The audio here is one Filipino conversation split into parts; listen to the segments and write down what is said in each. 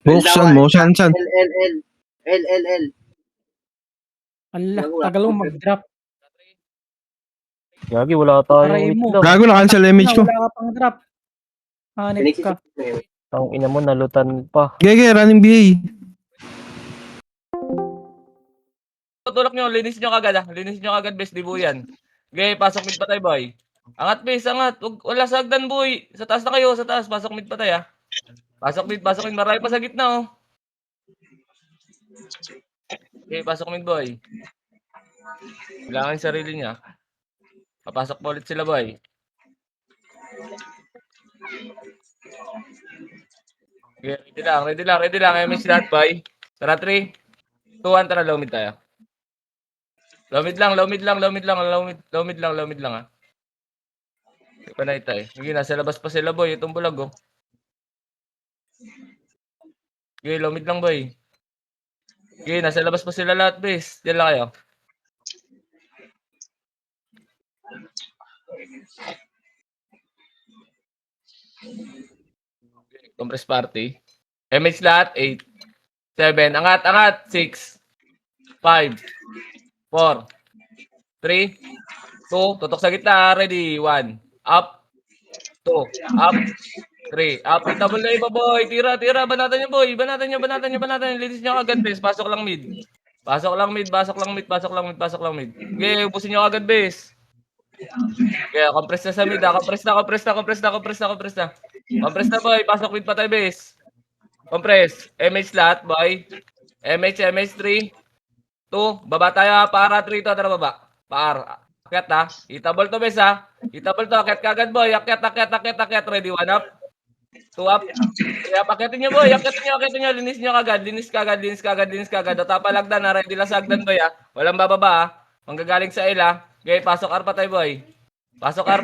Buksan mo, saan? L. Allah, tagal mo mag-drop. Gagi, wala tayong Aray mo. itlog. Gago na cancel image ko. Wala ka pang drop. Hanip ka. Ang ina mo, nalutan pa. Gege, running BA. Tutulak nyo, linis nyo kagad Linis nyo kagad, best, di po yan. Okay, pasok mid patay, boy. Angat, base, angat. Wala sagdan, boy. Sa taas na kayo, sa taas. Pasok mid patay, Pasok mid. Marami pa sa gitna, oh. Okay, pasok mid, boy. Kailangan yung sarili niya. Papasok pa ulit sila, boy. Okay, ready lang. MH lahat, boy. Tara, 3, 2, 1, tara, low mid tayo. Low mid lang, Panay tayo. Sige, nasa labas pa sila, boy. Itong bulag, oh. Okay, low mid lang, boy. Okay, nasa labas pa sila lahat, base. Diyan lang kayo. Okay, compress party. MH lahat, 8, 7, angat, 6, 5, 4, 3, 2, tutok sa gitna, ready, 1, up, 2, up, 3, up, double na iba, boy, tira, banatan niyo, boy, banatan niyo, linis niyo agad, base, pasok lang mid. Okay, ubusin niyo agad, base. Okay, compress na sa mid, compress na. Compress na, boy, pasok mid pa tayo, base. Compress, MH lahat, boy. MH, 3, 2, baba tayo, para 3 to, tara baba. Akyat, itabol to, bes, Itabol to, akyat kagad, boy. Akyat. Ready, 1 up. 2 up. 3 up, akyatin nyo, boy. Akyatin nyo. Linis kagad. Tapa lagdan, ready lang sa agdan, boy, Walang bababa, Manggagaling sa L, Okay, pasok R pa tayo, boy. Pasok R.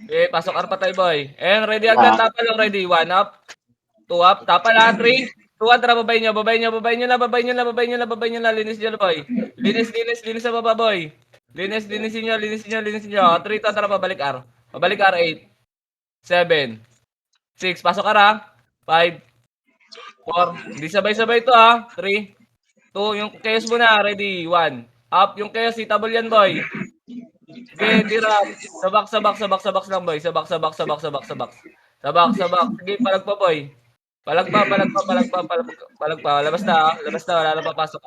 Okay, pasok R pa tayo, boy. And ready agad, tapa lang, ready. 1 up. 2 up, tapa lang, 3, 2, 1, tara, babay nyo na. Linis nyo na, boy. Linis sa baba, boy. Linisin nyo. 3 to, tara, pabalik R. 8, 7, 6, pasok R, 5, 4, hindi sabay-sabay to, 3, 2, yung chaos mo na, ready, 1, up, yung chaos, itabol yan, boy. Okay, tira, sabak lang, boy. Sabak. Sige, palag pa, boy. Palag pa. Labas na, wala na papasok,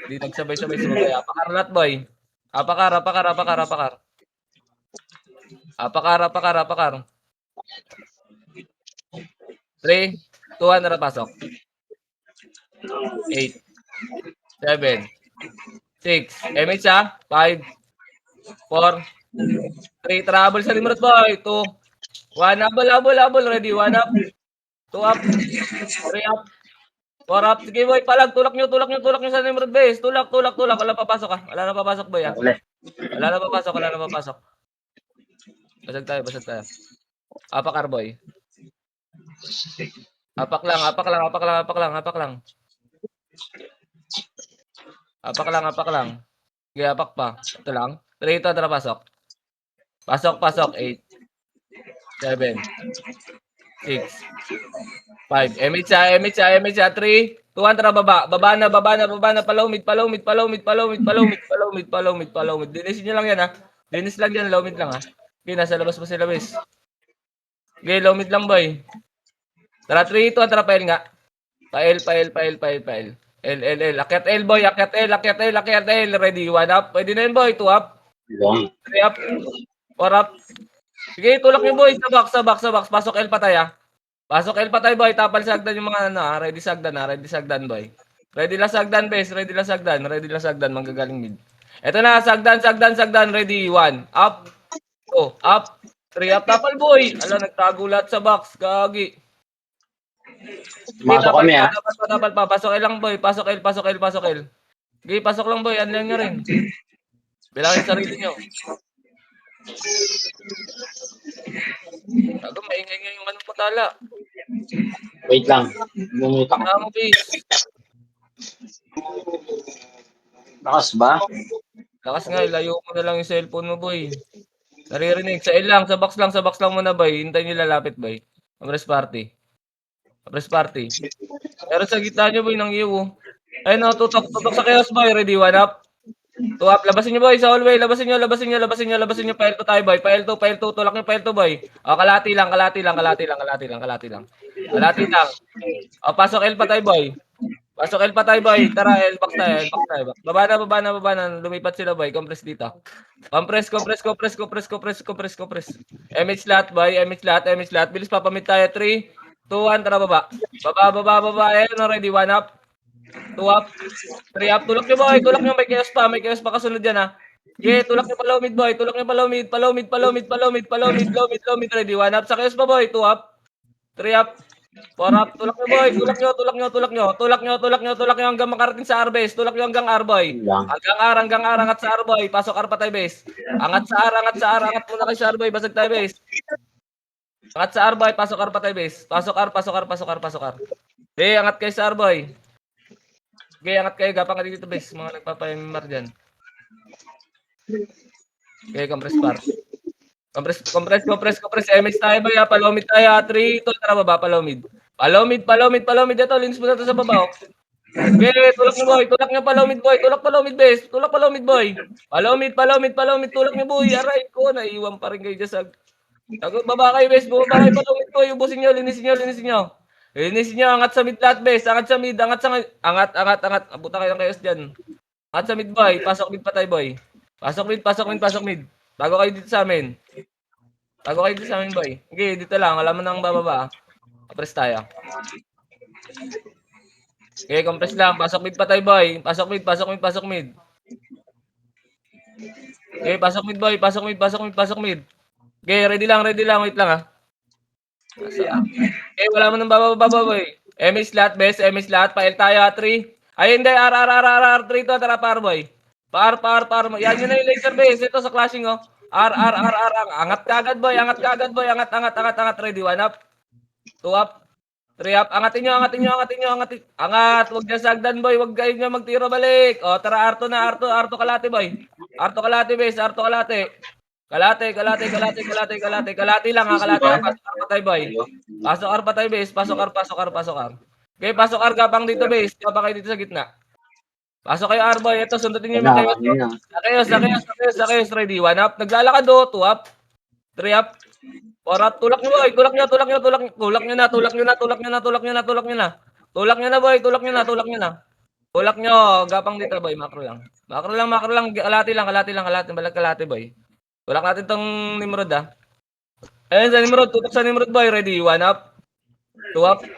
Hindi nagsabay-sabay sa babay. Apakar lahat, boy. Apakar. 3, 2, 1, na pasok. 8, 7, 6, MH, 5, 4, 3, trouble sa limrot, boy. 2, 1, abol, ready, 1 up, 2 up, 3 up, 4 up. Sige, boy, palag, tulak nyo sa limrot, base. Tulak. Wala papasok, Wala na papasok, boy, Wala na papasok. Basag tayo. Apakar, boy. Apak lang. Sige, apak pa. Ito lang. 3 ito, tara, pasok. Pasok. 8, 7, 6, 5. MH, 3, 2, 1, tara, baba. Baba na. Palaw mid. Linisin nyo lang yan, Linis lang yan, low mid lang, Okay, nasa labas pa sila, bes. Okay, low mid lang, boy. Tara, 3, 2, tara, pail nga. Pail. L. Akyat L, boy. Akyat L. Ready, 1 up. Pwede na yun, boy. 2 up. 3 up. 4 up. Sige, tulak nyo, boy. Sabak. Pasok L pa tayo, boy. Tapal sagdan yung mga ready sagdan, boy. Ready lang sagdan, bes. Ready lang sagdan. Manggagaling mid. Eto na, sagdan. Ready, 1 up. 2 up. 3 up. Tapal, boy. Nagtago lahat sa box. Gagi. Masok kami, Tapal pa. Pasok L lang, boy. Pasok L. Sige, pasok lang, boy. Ano nyo rin. Bilangin sarili nyo. Maingay yung manong patala. Wait lang. Bumutak. Mo, base. Lakas ba? Lakas nga, ilayo mo na lang yung cellphone mo, boy. Naririnig. Sa L lang, sa box lang muna, boy. Hintayin nyo lalapit, boy. Compress party. Compress party. Pero sa gitna nyo, boy, ng iyo. Ayun, no, tutok sa chaos, boy. Ready, 1 up. 2 up. Labasin nyo, boy, sa hallway. Labasin nyo. Pail 2 tayo, boy. Pail 2. Tulak nyo, pail 2, boy. O, kalati lang. Kalati lang. O, pasok L pa tayo, boy. Tara, L box tayo. Baba na. Lumipat sila, boy. Compress dito. Compress. MH lahat, boy. MH lahat. Bilis, papamit tayo. 3, 2, 1. Tara, baba. Baba. Ayan, ready. 1 up. 2 up. 3 up. Tulak nyo, boy. May chaos pa. Kasunod yan, ha. Yeah, tulak nyo palaw mid, boy. Palaw mid. Ready. 1 up. Sa chaos pa, boy. 2 up. 3 up. 4 up. Tulak nyo, boy. Tulak nyo hanggang makarating sa R base. Tulak nyo hanggang R, boy. Lang. Hanggang R. Angat sa R, boy. Pasok R pa tayo, base. Angat sa R. Angat muna kayo sa R, boy. Basag tayo, base. Angat sa R, boy. Pasok R pa tayo, base. Pasok R. Okay, angat kayo sa R, boy. Okay, angat kayo. Gapang ka dito, base. Mga nagpapayamimar dyan. Okay, compress par. Compress. MH tayo, boy. Palomid tayo. 3, 2, tara baba. Palomid. Ito, linis mo na ito sa baba. Okay, tulak nyo, boy. Tulak nyo, palomid, boy. Palomid, base. Boy. Palomid. Tulak nyo, boy. Aray ko. Naiwan pa rin kayo dyan sa... Baba kayo, base. Baba kayo, palomid, boy. Ubusin nyo. Linisin nyo. Angat sa mid lahat, base. Angat. Abutan kayo ng chaos dyan. Angat sa mid, boy. Pasok mid pa tayo, boy. Pasok mid. Bago kayo dito sa amin, boy. Okay, dito lang. Wala mo nang bababa. Compress tayo. Okay, compress lang. Pasok mid pa tayo, boy. Pasok mid. Okay, pasok mid, boy. Pasok mid. Okay, ready lang. Wait lang, ha. Okay, wala mo nang bababa, boy. MH lahat, best. Pail tayo, 3. Ay, hindi. R. 3 to. Tara, par, boy. Par. Yan yun na yung laser base. Ito sa clashing, oh. R. Angat ka agad, boy. Angat. Ready, 1 up. 2 up. 3 up. Angatin nyo. Angat. Huwag niya sagdan, boy. Huwag kayo niya magtiro balik. O, tara, R2 na. R2 kalate, boy. R2 kalate, base. Kalate lang, ha. Pasok R pa tayo, boy. Pasok R pa tayo, base. Pasok R. Okay, pasok R. Gapang dito, base. Gapang kayo dito sa gitna. Pasok kayo, R, boy. Ito, sundutin nyo yung Sa chaos. Ready. 1 up. Naglalakad, 2 up. 3 up. 4 up. Tulak nyo, boy. Tulak nyo na, boy. Tulak nyo. Gapang dito, boy. Macro lang. Kalati lang. Balik kalati, boy. Tulak natin tong Nimrod, ha. Ayun, sa Nimrod. Tutok sa Nimrod, boy. Ready. 1 up. 2 up. 3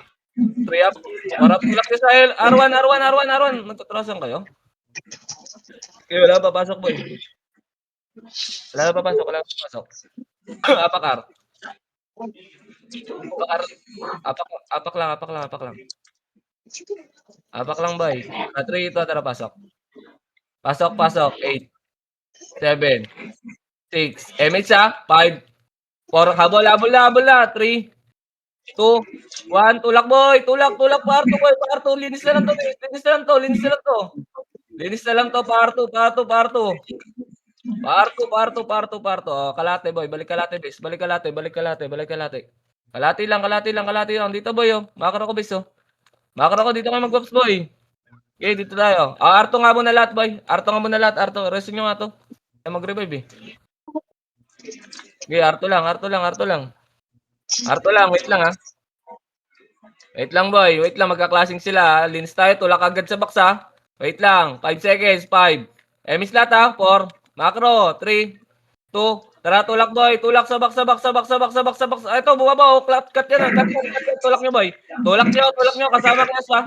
up. 4 up. Tulak nyo sa R1. Nagtatrasan kayo? Okay, wala pa pasok, boy. Apakar. Apak lang, boy. 3 ito, tara, pasok. 8, 7, 6. MH, ha? 5, 4. Habol na. 3, 2, 1. Tulak, boy. Tulak. Parto, boy. Linis na lang to. Parto. Oh, kalate, boy. Balik kalate, base. Kalate lang. Dito, boy, oh. Makro ko, base, oh. Dito kayo mag-pops, boy. Okay, dito tayo. Arto nga muna lahat, boy. Arto. Resin nyo nga to. Ay, mag-revive, eh. Okay, Arto lang. Wait lang, ha. Wait lang, boy. Magka-clashing sila. Lins tayo. Tulak agad sa box, ha. Wait lang. 5 seconds. 5. Emis lahat, ha. 4. Macro. 3, 2. Tara, tulak, boy. Tulak sa box. Ito, bumaba, oh. Cut yan, ha. Cut. Tulak nyo, boy. Tulak nyo. Kasama chaos, ha.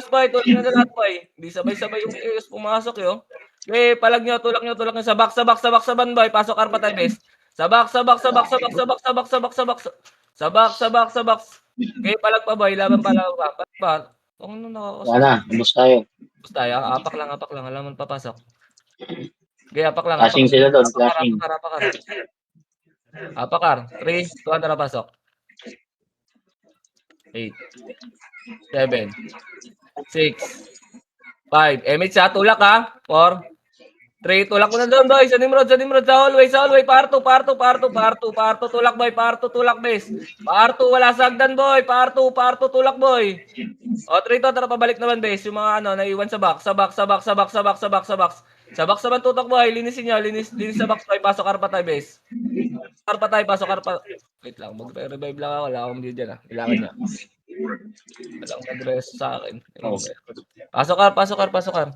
Boy. Tulak nyo na lahat, boy. Hindi sabay-sabay yung chaos pumasok, yo. Okay, palag nyo. Tulak nyo. Sa box, boy. Pasok R pa tayo, base. Sa box. Okay, palag pa, boy. Laban pa. Ano nakakasok? Wala na. Ubus tayo. Basta tayo. Apak lang. Alam mo papasok. Okay, apak lang. Flashing sila doon. Flashing. Apakar. 3, 2, tara, pasok. 8, 7, 6, 5. MH, ha. Tulak, ha. 4, 3, tulak mo na doon, boy. Sa Nimrod, sa hallway, Parto, tulak, boy. Tulak, base. Parto, wala sagdan, boy. Parto, tulak, boy. O, 3 to, tara, pabalik naman, base. Yung mga naiwan sa box. Sa box naman tutok, boy. Linisin nyo, linis sa box, boy. Pasok Arpatay, base. Pasok Arpatay. Wait lang, mag-revive lang ako. Wala akong video dyan, Kailangan niya. Walang nag-rest sa akin. Pasok Ar.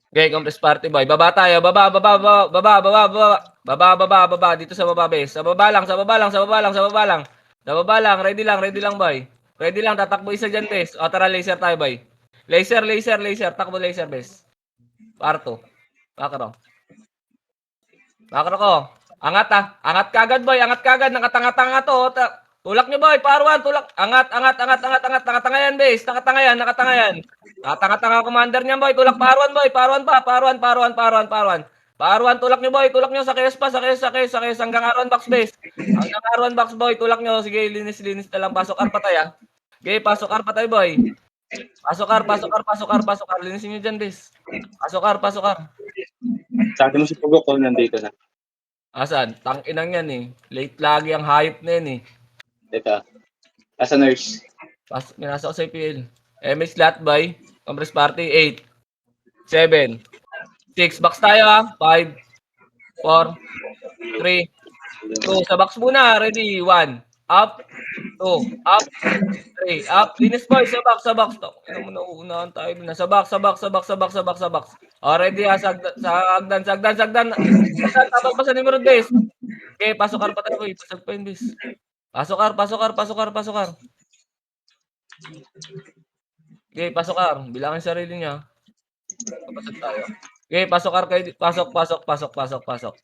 Okay, compress party boy. Baba tayo. Baba. Dito sa baba, base. Sa baba lang. Ready lang, boy. Ready lang, tatakbo isa dyan, base. O, tara, laser tayo, boy. Laser. Takbo laser, base. Parto. Makro ko. Angat kagad, boy. Nakatanga to. Tulak nyo, boy. Parwan, tulak. Angat. Nakatangayan, base. Nakatangayan. Nakatanga commander niyan, boy. Tulak Parwan, boy. Parwan, tulak nyo, boy. Tulak nyo. Sa kayos hanggang Arwan box, base. Hanggang Arwan box, boy. Tulak nyo. Sige, linis na lang. Pasok Ar patay, ah. Okay, pasok Ar patay, boy. Pasok Ar. Linisin nyo dyan, base. Pasok Ar. Sabi mo si Pugo ko nandito na. Asan? Tang-inang yan, eh. Late lagi ang hype na yan, eh. Dito. As a nurse. Minasa ko sa IPL. MH slot by Compress Party 8 7 6 box tayo, ha. 5 4 3 2 sa box muna. Ready? 1 up 2 up 3 up. Linis, boy. Sa box. Ano mo, nauunahan tayo na. Sa box. O, ready, ha. Sagdan. Tapos pa sa Nimrod, base. Okay, pasok Ar pa tayo, boy. Pasok pa yun, base. Pasok Ar. Okay, pasok Ar. Bilangin sarili niya. Pasok tayo. Okay, pasok Ar kayo. Pasok.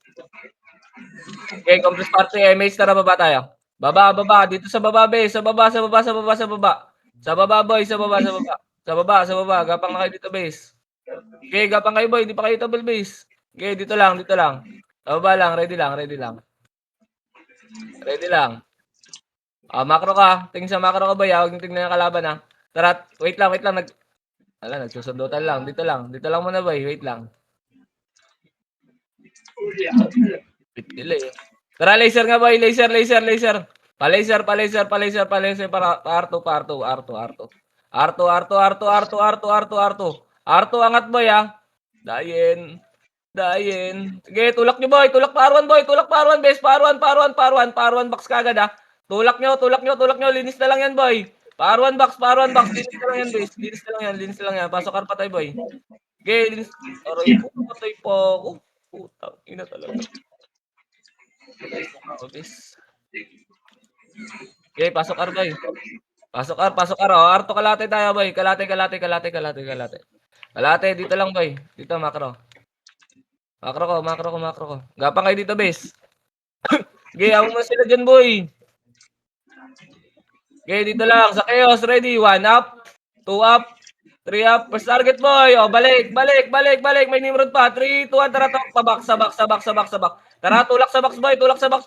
Okay, compress party. MH, tara, baba tayo. Baba. Dito sa baba, base. Sa baba. Sa baba, boy. Sa baba. Gapang na kayo dito, base. Okay, gapang kayo, boy. Hindi pa kayo double base. Okay, dito lang. Sa baba lang. Ready lang. Makro ka. Tingin sa makro ka, boy. Huwag nyo tingnan yung kalaban, ha. Tara, wait lang. Nagsusundutan lang. Dito lang muna, boy. Wait lang. Delay. Tara, laser nga, boy. Laser. Pa-laser. Arto, angat, boy, ha. Dayin. Sige, tulak nyo, boy. Tulak Parwan, boy. Base. Parwan box kagad, ha. Tulak nyo. Linis na lang yan, boy. Parwan box. Linis na lang yan, base. Linis na lang yan. Pasok Ar patay, boy. Okay, linis. Aray, patay pa ako. Putang ina talaga. Okay, pasok Ar, boy. Pasok Ar. O, Arto, kalate tayo, boy. Kalate. Kalate, dito lang, boy. Dito, makro. Makro ko. Gapang kayo dito, base. Okay, ako mo sila dyan, boy. Okay, dito lang. Sa chaos, ready. 1 up, 2 up, 3 up. First target, boy. O, balik. May Nimrod pa. 3, 2, 1. Tara, Sa box. Tara, tulak sa box, boy. Tulak sa box.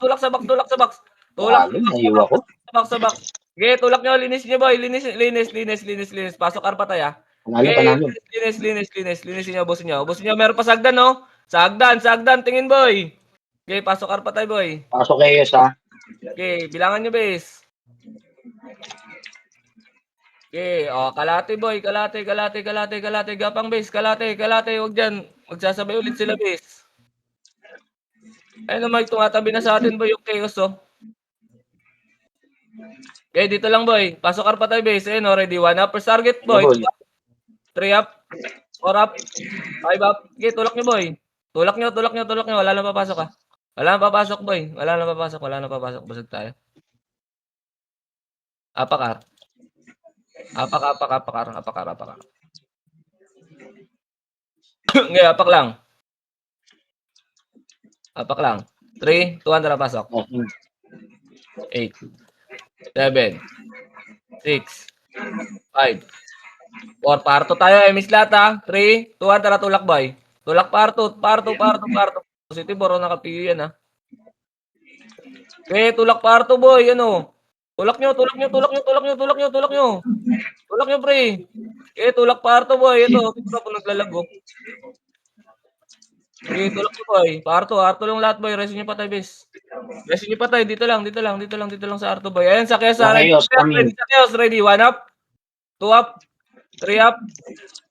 Naiwa ko. Sa box. Okay, tulak nyo. Linis nyo, boy. Linis. Pasok Ar patay, ha. Panalo. Linis. Linisin nyo, ubusin nyo. Meron pa sagdan, no? Sagdan. Tingin, boy. Okay, pasok Ar patay, boy. Pasok kayo sa. Okay, bilangan nyo, base. Okay, kalate, boy. Kalate. Gapang, base. Kalate. Huwag dyan. Magsasabay ulit sila, base. Ayun naman, tumatabi na sa atin, boy, yung chaos, oh. Okay, dito lang, boy. Pasok Ar patay, base. Ayun, ready. 1 up. First target, boy. 3 up. 4 up. 5 up. Okay, tulak nyo, boy. Tulak nyo. Wala nang papasok, ha. Wala nang papasok, boy. Basag tayo. Apak. Okay, apak lang. 3, 2, 1, tara, pasok. 8, 7, 6, 5, 4. Parto tayo, MH lahat, ha. 3, 2, 1, tara, tulak, boy. Tulak parto. Positive, bro, nakapiyo yan, ha. Okay, tulak parto, boy. Ano? Tulak nyo, tulak nyo, tulak nyo, tulak nyo, tulak nyo, tulak nyo. Tulak nyo, pre. Tulak parto, boy. Ito, ito po naglalago. Tulak nyo, boy. Parto lang lahat, boy. Resin nyo patay, bes. Resin nyo patay. Dito lang sa Arto, boy. Ayan, sa Kesa. Okay, Os, coming. Sa Chaos, ready. 1 up. 2 up. 3 up.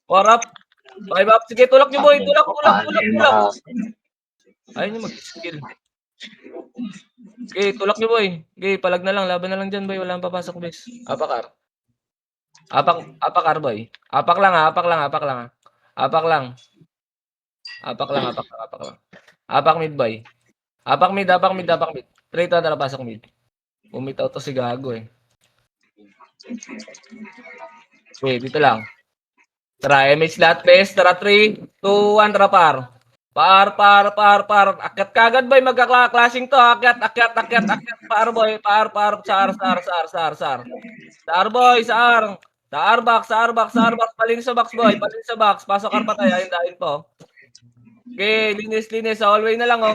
4 up. 5 up. Sige, tulak nyo, boy. Tulak. Ayun nyo mag-skill. Okay, tulak nyo, boy. Okay, palag na lang. Laban na lang dyan, boy. Wala nang papasok, bes. Apakar. Apakar, boy. Apak lang. Apak lang. Apak mid, boy. Apak mid. Trade na pasok mid. Umitaw to si Gago, eh. Okay, dito lang. Tara, MH lahat, bes. Tara, 3, 2, 1, tara, par. Akyat kagad, boy. Magka-clashing to. Akyat. Par, boy. Par. Sar. Sar, boy. Sar. Box. Palin sa box, boy. Pasok ar patay. Ayun dahil po. Okay, linis. Sa hallway na lang, oh.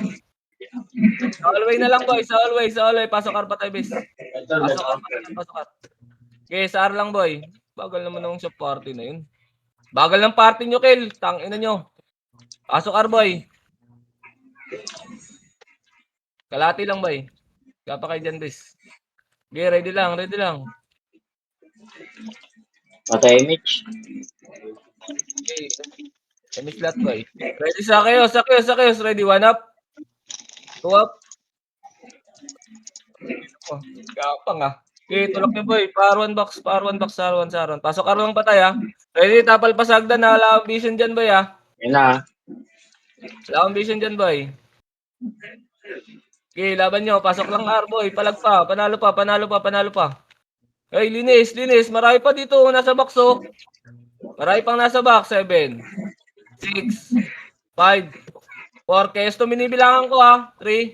Sa hallway na lang, boy. Sa hallway. Pasok ar patay, bes. Pasok ar. Okay, sar lang, boy. Bagal naman ng shop party na yun. Bagal ng party nyo, Kel. Tangina nyo. Pasok ar, boy. Kalati lang, boy. Kapa kayo dyan, bes. Okay, ready lang. Patay, Mitch. Okay. MH lahat, boy. Ready sa kayo. Ready, 1 up. 2 up. Gapang, ah. Okay, tulak nyo, boy. Par 1 box. Saron. Pasok ar lang patay, ah. Ready, tapal pasagdan na. Wala akong vision dyan, boy, ah. Yan na. Wala akong vision dyan, boy. Okay, laban nyo. Pasok lang ar, boy. Palag pa. Panalo pa. Hey, linis. Marami pa dito. Nasa box, oh. Marami pang nasa box. 7, 6, 5, 4. Kaya ito minibilangan ko, ha. 3,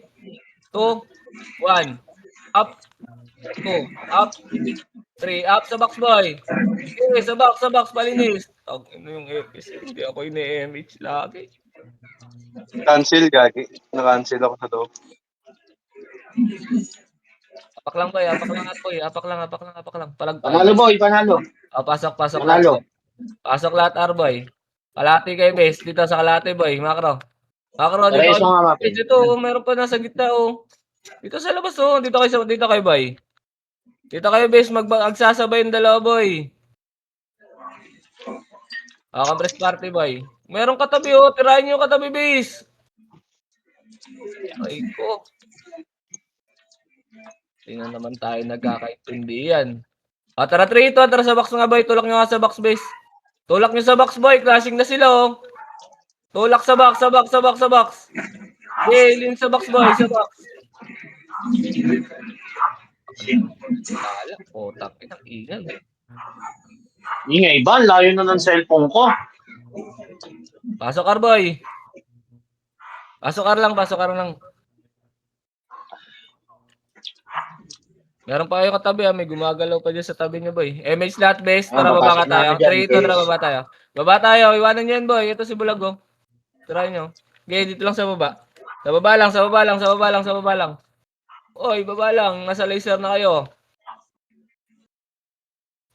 2, 1. Up. 2. Up. 3. Up sa box, boy. Okay, sa box. Palinis. Ano yung FS? Hindi ako ini-MH lagi. Cancel, gagi. Na-cancel ako sa loob. Apak lang, boy. Apak lang. Palag pa. Panalo, boy. Panalo. Pasok Panalo. lahat. Pasok lahat, Arboy. Kalati kay base. Dito sa kalati, boy. Makro, Reis dito. mo nga, Mapin. Dito, meron pa nasa gitna, oh. Dito sa labas, oh. Dito kayo, boy. Dito kayo, base. Magsasabay yung dalawa, boy. Compress party, boy. Meron katabi, oh. Tirahin nyo katabi, base. Ay, ko. Tingnan naman tayo nagkakaintindihan. Tara, 3 ito. Tara sa box nga, boy. Tulak nyo nga sa box, base. Tulak nyo sa box, boy. Clashing na sila, oh. Tulak sa box. Okay, lin sa box, boy. Sa box. Otak. Ang ingay. Ingay ba? Layo na ng cellphone ko. Pasok ar, boy. Pasok ar lang. Meron pa kayo katabi, ha. May gumagalaw pa dyan sa tabi nyo, boy. MH lahat, base. Tara, baba ka tayo. 3 ito, tara, baba tayo. Baba tayo. Iwanan nyo yan, boy. Ito si Bulag, oh. Try nyo. Okay, dito lang sa baba. Sa baba lang. Oy, baba lang. Nasa laser na kayo.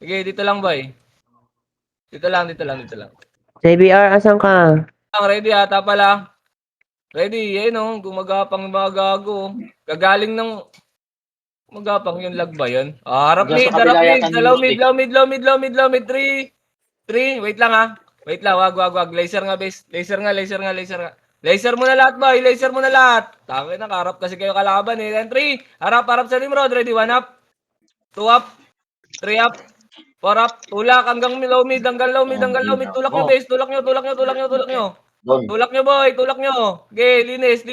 Okay, dito lang, boy. Dito lang. JBR, asan ka? Ready, ha? Tapa lang. Ready, ayun, oh. Gumagapang mga gago. Gagaling ng... Magapang yung lag ba yun? Harap Diyan mid, sa kabila yata ni low mid, 3. Wait lang, ha. Wag. Laser nga, base. Laser nga. Laser mo na lahat, boy. Tangin na, karap kasi kayo kalaban, eh. Then 3. Harap sa Nimrod. Ready, 1 up. 2 up. 3 up. 4 up. Tulak hanggang low mid. Tulak nyo, base. Tulak nyo. Tulak nyo, boy. Okay, linis.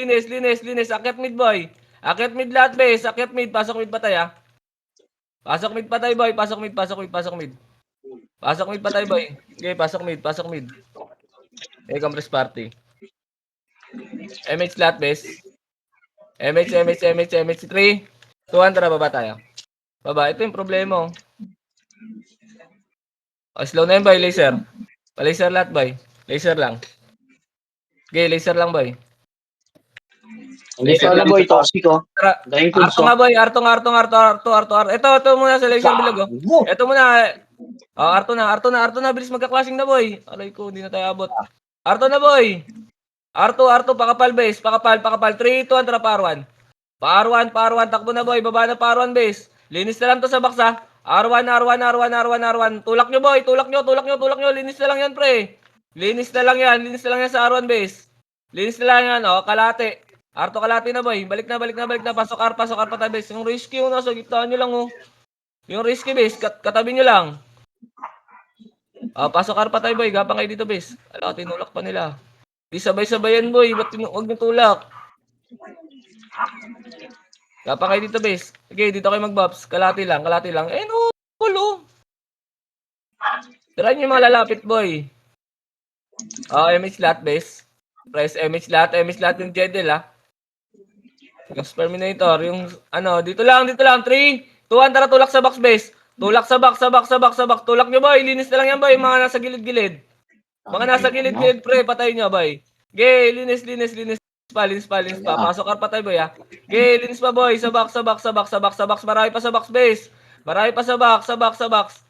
Akyat mid, boy. Akyat mid lahat, base. Pasok mid patay, ha. Pasok mid patay, boy. Pasok mid patay, boy. Okay, pasok mid. Compress party. MH lahat, base. MH. 3, 2, 1, tara, baba tayo. Baba, ito yung problema, oh. Slow na yun, boy. Laser. Pa-laser lahat, boy. Laser lang. Okay, laser lang, boy. Dito na boy, toxic ko. Dahil ko Arto nga boy, Arto. Ito muna sa laser bilog. Ito muna. Oh, Arto na. Bilis magka-clashing na boy. Aray ko, hindi na tayo abot. Arto na boy. Arto, pakapal base. Pakapal. 3, 2, 1, tara, par 1. Par 1, takbo na boy. Baba na par 1 base. Linis na lang to sa box ha. R1. Tulak nyo boy, tulak nyo. Linis na lang yan pre. Linis na lang yan sa R1 base. Linis na lang yan, oh, kalate. Arto kalate na boy. Balik na. Pasok R pa tayo base. Yung risky yung nasa gitna nyo lang oh. Yung risky base, katabi nyo lang. Pasok R pa tayo boy. Gapang kayo dito base. Ala, tinulak pa nila. Di sabay-sabayan boy. Ba't huwag nyo tulak? Gapang kayo dito base. Okay, dito kayo mag-buffs. Kalate lang. No, pulo. Try nyo yung mga lalapit boy. MH lot base. Press MH lot yung Jedel ha. Yung Sperminator, yung dito lang. 3, 2, 1, tara tulak sa box base. Tulak sa box. Tulak nyo boy, linis na lang yan boy, mga nasa gilid-gilid. Mga nasa gilid-gilid pre, patay nyo boy. Okay, linis pa. Pasok ar patay boy ha. Okay, linis pa boy, sa box. Marami pa sa box base. Sa box.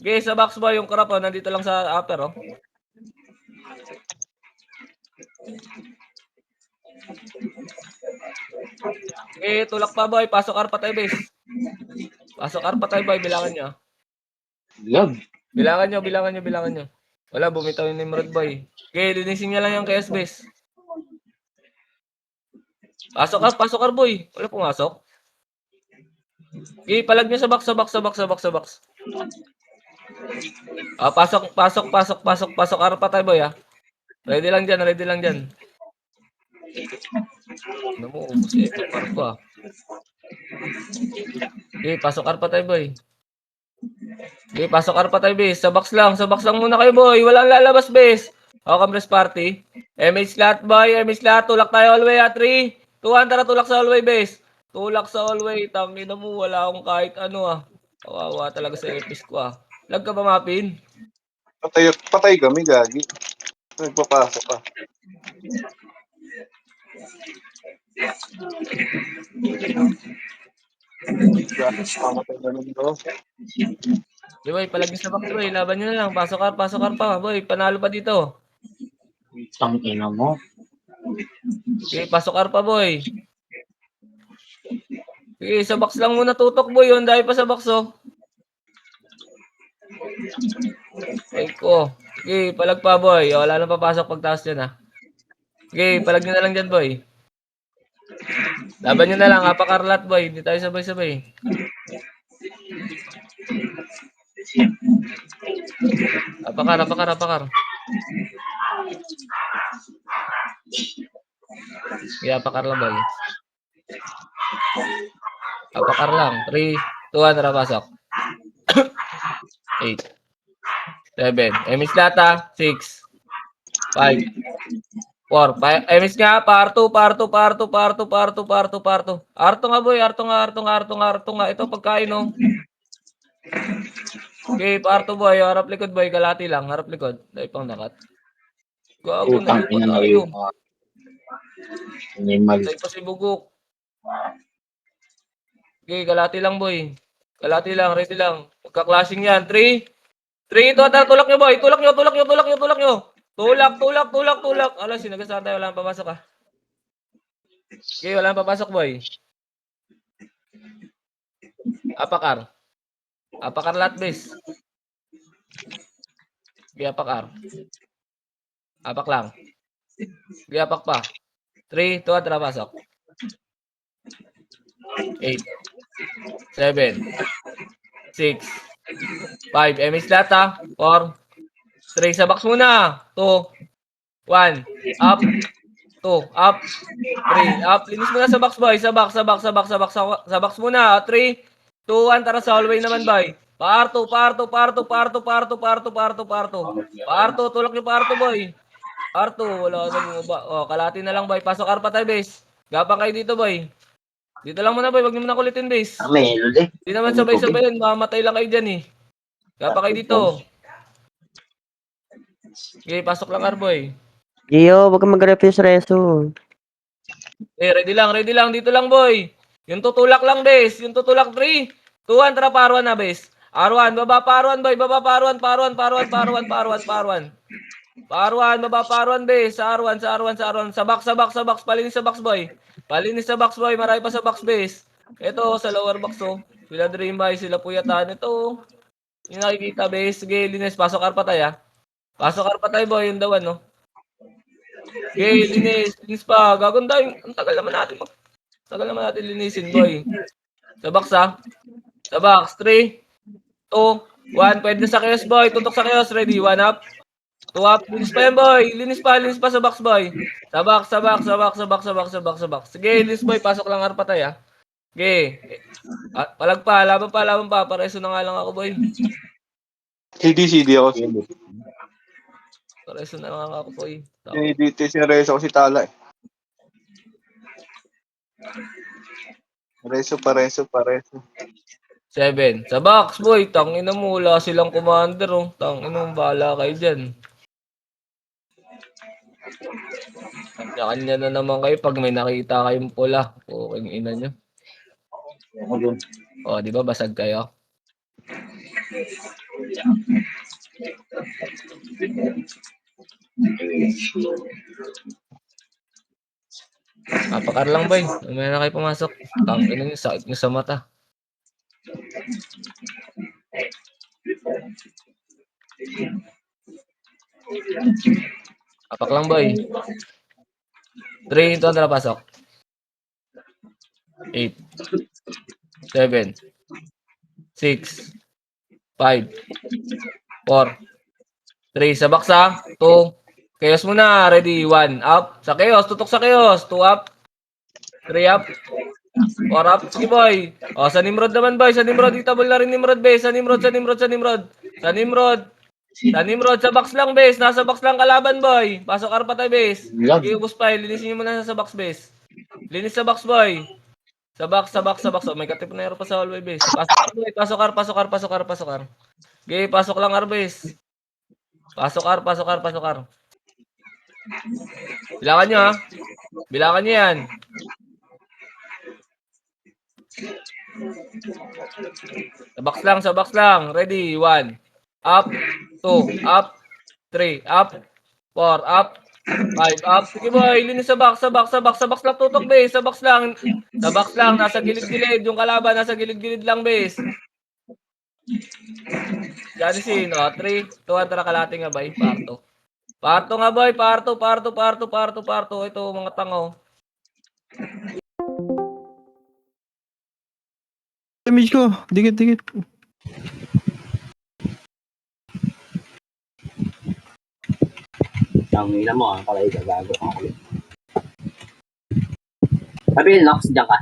Okay, sa box boy, yung karap nandito lang sa upper oh. Okay, tulak pa boy. Pasok ar patay base. Boy. Bilangan nyo. Love. Bilangan nyo. Wala, bumitaw yung Nimrod boy. Okay, linisin nyo lang yung KS base. Pasok ar boy. Wala pumasok. Okay, palag nyo sa box. Pasok ar patay boy ha. Ready lang dyan. Ano mo, kasi ito par ko ah. Okay, pasok ar patay boy. Base. Sa box lang muna kayo boy. Walang lalabas base. Compress party. MH slot boy, tulak tayo all way 3, 2, 1, tara tulak sa all way base. Tangina mo, wala akong kahit ano ah. Kawawa talaga sa epic ko ah. Lag ka ba mapin? Patay kami, gagi. Nagpapasok ka. Pamatay na nito. Di boy, palagi sa box boy. Laban nyo na lang. Pasok ar pa boy. Panalo pa dito. Tangina mo. Okay, pasok ar pa boy. Okay, sa box lang muna tutok boy. Yun, dahil pa sa box oh. Okay ko. Okay, palag pa boy. Wala nang papasok pagtaas dyan ah. Okay, palag nyo na lang dyan boy. Laban nyo na lang. Apakarlat boy. Hindi tayo sabay-sabay. Apakar. Okay, apakar lang boy. Apakar lang. 3, 2, 1, tara pasok. 8, 7, emis lata, 6, 5, 4, emis nga, parto. Arto nga boy, arto nga. Ito pagkain no. Okay, parto boy, harap likod boy, kalati lang, harap likod. Dahil pang nakat. Gago na Utang ina yung na tayo. yun. Animal. Dahil pa si Bugok. Okay, kalati lang boy. Kalati lang, ready lang. Magka-clashing yan. 3, 2, tulak nyo boy. Tulak nyo. Tulak. Ala, sinagasaan tayo. Wala nang papasok ah. Okay, wala nang papasok boy. Apakar lot base. Okay, apakar. Apak lang. Okay, apak pa. 3, 2, tara pasok. 8, 7, 6, 5, MH data, 4, 3, sa box muna, 2, 1, up, 2, up, 3, up, linis muna sa box boy, sa box muna, 3, 2, 1, tara sa hallway naman boy, parto, tulak yung parto boy, wala na bumaba, kalati na lang boy, pasok arpa tayo base, gapang kayo dito boy. Dito lang muna boy, wag niyo muna kulitin base. Melody. Hindi naman sabay-sabay yun, mamatay lang kayo dyan eh. Gapa kayo dito. Okay, pasok lang Arboy. Gio, wag kang mag-refuse reso. Ready lang. Dito lang, boy. Yung tutulak lang, bes. Yung tutulak, 3, 2, 1, tara, paruan na, bes. Arwan, baba paruan, boy. Baba paruan. Paruan, baba paruan, bes. Sa Arwan. Sa box. Palinis sa box, boy. Marami pa sa box, bes. Ito, sa lower box, oh. Sila Dream Boy, sila Puyatan. Ito, oh. Yung nakikita, bes. Sige, linis. Pasok Arpatay, ah. Pasok Arpatay, boy. Yung dawan, no? Okay, linis pa. Gaganda yung, ang tagal naman natin linisin, boy. Sa box, ha? Sa box, 3, 2, 1. Pwede na sa chaos, boy. Tutok sa chaos. Ready? 1 up. 2 up. Linis pa yan, boy. Linis pa sa box, boy. Sa box. Sige, linis, boy. Pasok lang Arpatay, ha? Okay. Palag pa. Laban pa. Pareso na nga lang ako, boy. CD ako. Pareso na lang ako, boy. Dito sinaresa ko si Tala eh. Pareso. 7. Sa box, boy. Tangina mo, wala silang commander, oh. Tangina mo, bahala kayo dyan. Kanya-kanya na naman kayo pag may nakita kayong pula. Puking ina nyo. O, di ba, basag kayo? Napakar lang, boy. May na kayo pumasok. Tangina nyo, sakit nyo sa mata. Apak lang, boy. 3, ito na pasok. 8, 7, 6, 5, 4, 3. Sa box, ha? 2. Chaos muna. Ready? 1 up. Sa chaos. Tutok sa chaos. 2 up. 3 up. 4 up. Sige, boy. O, sa Nimrod naman, boy. Sa Nimrod. Itabol na rin Nimrod, base. Sa Nimrod. Sa box lang, base. Nasa box lang kalaban, boy. Pasok Arpatay, base. Sige, ubus pa. Linisin nyo muna sa box, base. Linis sa box, boy. Sa box. Oh, may katip na pa sa hallway, base. Pasok, boy. Okay, pasok lang, base. Pasok, Bilangan nyo, ha? Bilangan nyo yan. Sa box lang. Ready? 1. Up. 2. Up. 3. Up. 4. Up. 5. Up. Sige, boy. Linis sa box. Sa box lang tutok, base. Sa box lang. Nasa gilid-gilid. Yung kalaban, nasa gilid-gilid lang, base. Janisin, o. 3, 2, 1. Tara, kalating nga, boy. Parto nga, boy. Parto. Ito, mga tango. Damage ko. Dikit. Tangina mo, palay ka, gago ka. Sabi, Nox, dyan ka.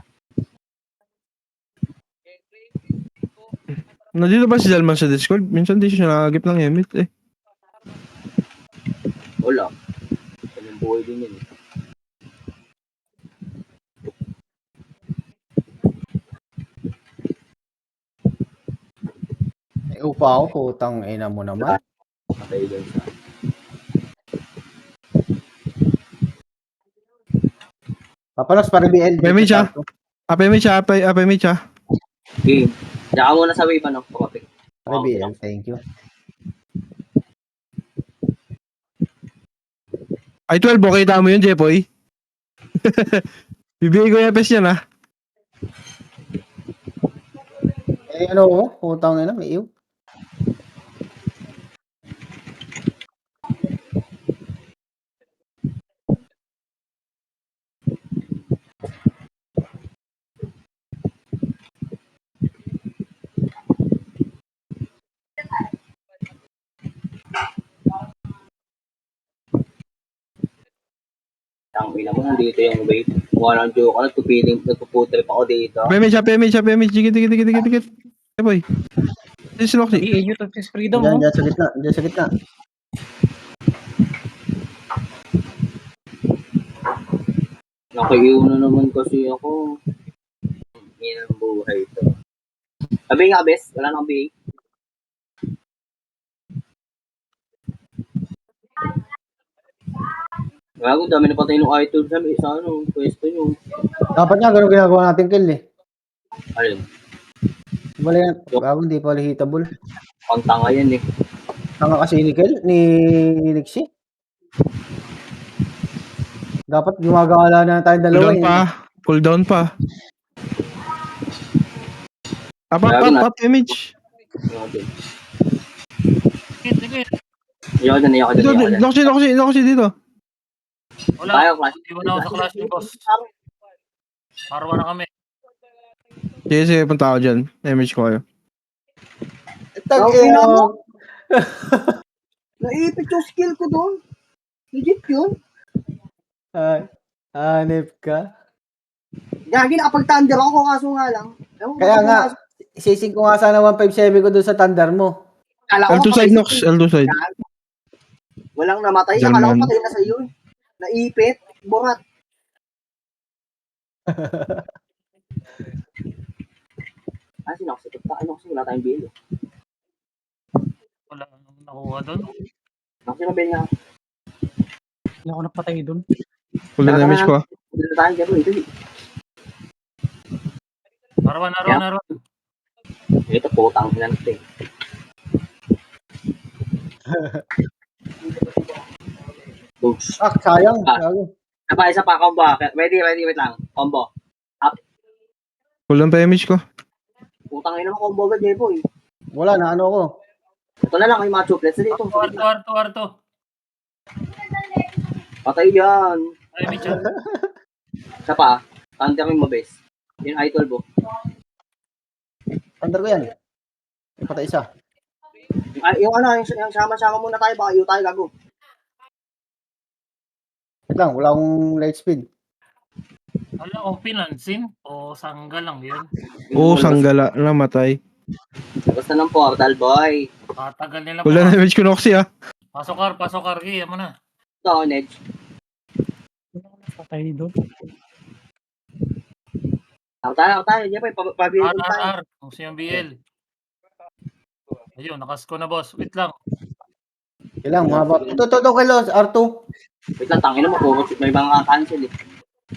Nandito ba si Zalman sa Discord? Minsan di siya nakagip ng Emit eh. Wala. Kanyang buhay din yun. Upa ako, putang ina mo naman. Patay doon sa... Papalos para BL. Pemich ha? Pemich ha? Game. Diyan ka muna sa wave, ano? Pumapik. Para BL, thank you. Ay 12, okay tama yun, Jepoy. Bibigay ko yung FS yan ha. Eh ano, putang ina, may iyo. Tangina mo, nandito yung wave. Mukha ng joke, nagpuputrip ako dito. Pemich. Dikit. Jepoy. This is Noxy. Di, EU to freedom, Diyan, mo. diyan sa gitna. Nakiiuna naman kasi ako. Yan ang buhay ito. Sabi nga, bes, wala nang BA. Gago, dami na patay ng idol sa ano, pwesto nyo. Dapat nga, ganun ginagawa natin kill eh. Ayun, Mali yan. Gago, hindi pa hitable. pantanga yan eh. Tanga kasi ni Kel, ni Nixie. Dapat gumagala na tayong dalawa Cooldown pa. Cooldown pa. Up image. Ayoko dyan, ayoko Dito, dyan. ako dito. Wala. Tayo, clash. Iwan ako sa clash ni boss. Parwa na kami. Sige, punta ako dyan. Image ko kayo. Tangina mo! Naipit yung skill ko doon. Legit yun. Hanip ka. Gagi, nakapag-thunder ako, kaso nga lang. Kaya nga, sising ko nga sana 157 ko doon sa thunder mo. L2 side, Nox. L2 side. Walang namatay. Diyan Akala ko man. patay na sa'yo eh. Naipit. Burat. Sinox. Wala tayong bill. Wala nang nakuha doon. Nox, sinabel nga. Hindi ako napatay doon. Cooldown image ko. Hindi na tayong gano'n. Ito eh. Parwa na ron. Ito putang ina natin. Boogs. Sayang. Gago. Isa pa, combo. Ready, wait lang. Combo. Cooldown pa image ko. Putang ina mo, combo agad, Jeboy. Wala na, ano ko. Ito na lang, yung mga chuplets. Dito. Arto. Patay yan. Ay, may chat. Isa pa, thunder mo bes. Yung idol mo. Thunder ko yan. May patay isa. Yung sama-sama muna tayo, baka iyo tayo gago. Wait lang, wala akong light speed. Wala akong pinansin. O sangga lang yun. Oo, sanggala. Namatay. Basta ng portal, boy. Katagal nila Cooldown image ko, Noxy ah. Pasok kar. Kaya mo na. Ito, Nedge. Hindi ako napatay doon. Ako tayo. Jeboy, pabili ko tayo. R. Kung siyang BL. Ayun, nakasko na boss. Wait lang. Kailang, mahaba. Ito, Kelo, R2. Wait lang, tangin mo, may mga cancel eh.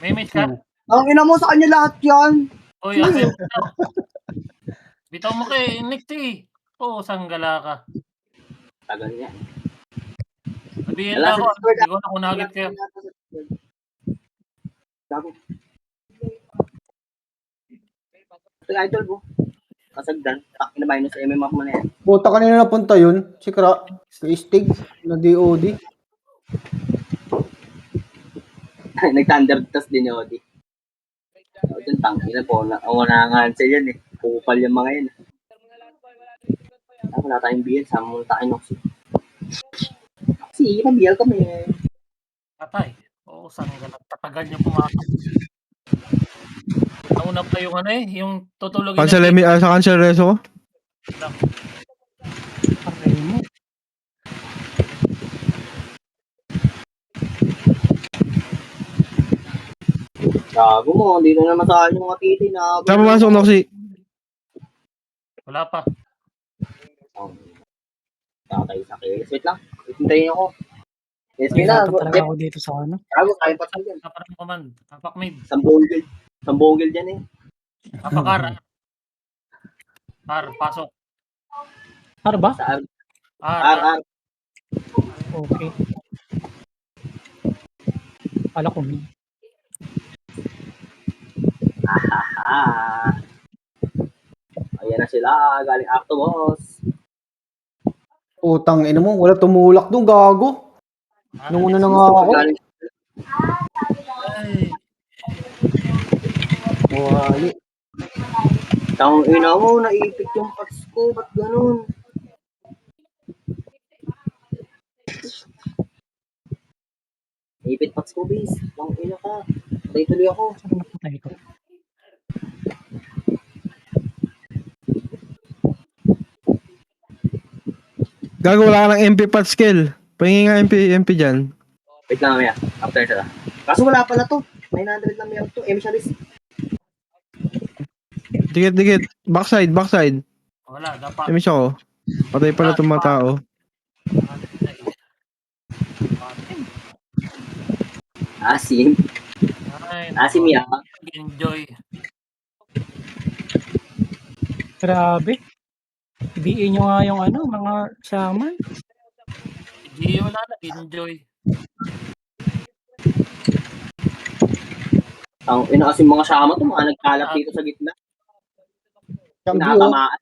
May match ka? Ang ina mo sa kanya lahat yan. Oy, ate. Bitaw mo kay Nick T. Oo, sanggala ka. Tagal niya. Sabihin na ako. Hindi ko na kung nagit kayo. Gago. Ito yung idol mo. Kasagdan. Takin na minus MM ako na yan. Puta, kanina napunta yun. Si Kra. Kay Stig. Na DOD. Nag-thunder tas din yung Odi. Ito yung tangin na po. Unangan sa yan eh. Pupal yung mga yan. Wala tayong BL. Sama muna tayo Noxy. Kasi na BL kami. Patay. Oo, sanggala. Tatagal niyo pumasok. Nauna pa yung ano eh. Yung tutulogin Sa cancel reso ko. Aray mo. Gago mo. Dito naman sa akin yung mga titi na. Saan pumasok, Noxy? Wala pa. Tatay sa case. Wait lang. Hintayin ako. Yes, na. Dapat talaga ako dito sa ano. Gago, kaya pa tayo dyan. Kaparang command. Kapak mid. Sambonggil dyan eh. Kapakar. R. Pasok. Ano ba? Sa R. Okay. Kala ko may. Ayan na sila. Galing Acto Boss. Putang ina mo, wala tumulak doon, gago. Nung una na nga ako. Galing Ay. Wali. Tang ina mo, naipit yung parts ko. Ba't ganun? Naipit parts ko, bis. Tang ina ka. Patay tuloy ako. Saan napatay ko? Gago, wala ka ng MP pat skill. Pahingi nga MP dyan. Wait lang, mamaya. After sila. Kaso wala pala to. 900 lang meron to. Emissaries. Dikit. Backside. Wala. Dapat. Image ako. Patay pala itong mga tao. Asim. Ay, Asim yan. enjoy. Grabe. Ibiin nyo nga yung ano, mga shaman. Gio na, nag-enjoy. Ang ina kasi mga sama to, mga nagkalap dito sa gitna. Cambio. Tinatamaan.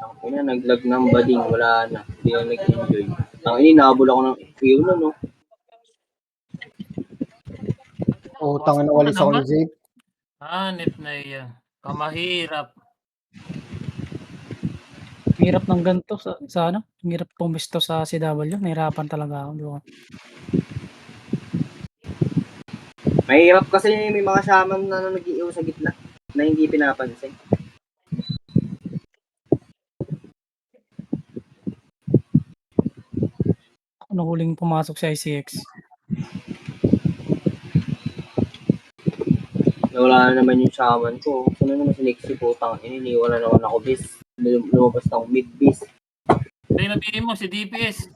Ang ina, naglag ng bading, wala na. Hindi na nag-enjoy. Ang ina, nabul ako ng view na, no? Utang na walis ako ni Zeke. Hanip na iyan. Kamahirap. Hirap ng ganito sa ano. Hirap pumisto sa CW. Nahirapan talaga ako. Di ba? Mahirap kasi may mga shaman na nag-iiw sa gitna na hindi pinapansin. Ako na huling pumasok sa ICX. Wala na naman yung shaman ko. Sino naman si Nixie po? Iniwan na naman ako bis. Lumabas na ako mid bis. Kaya nabihin mo, si DPS.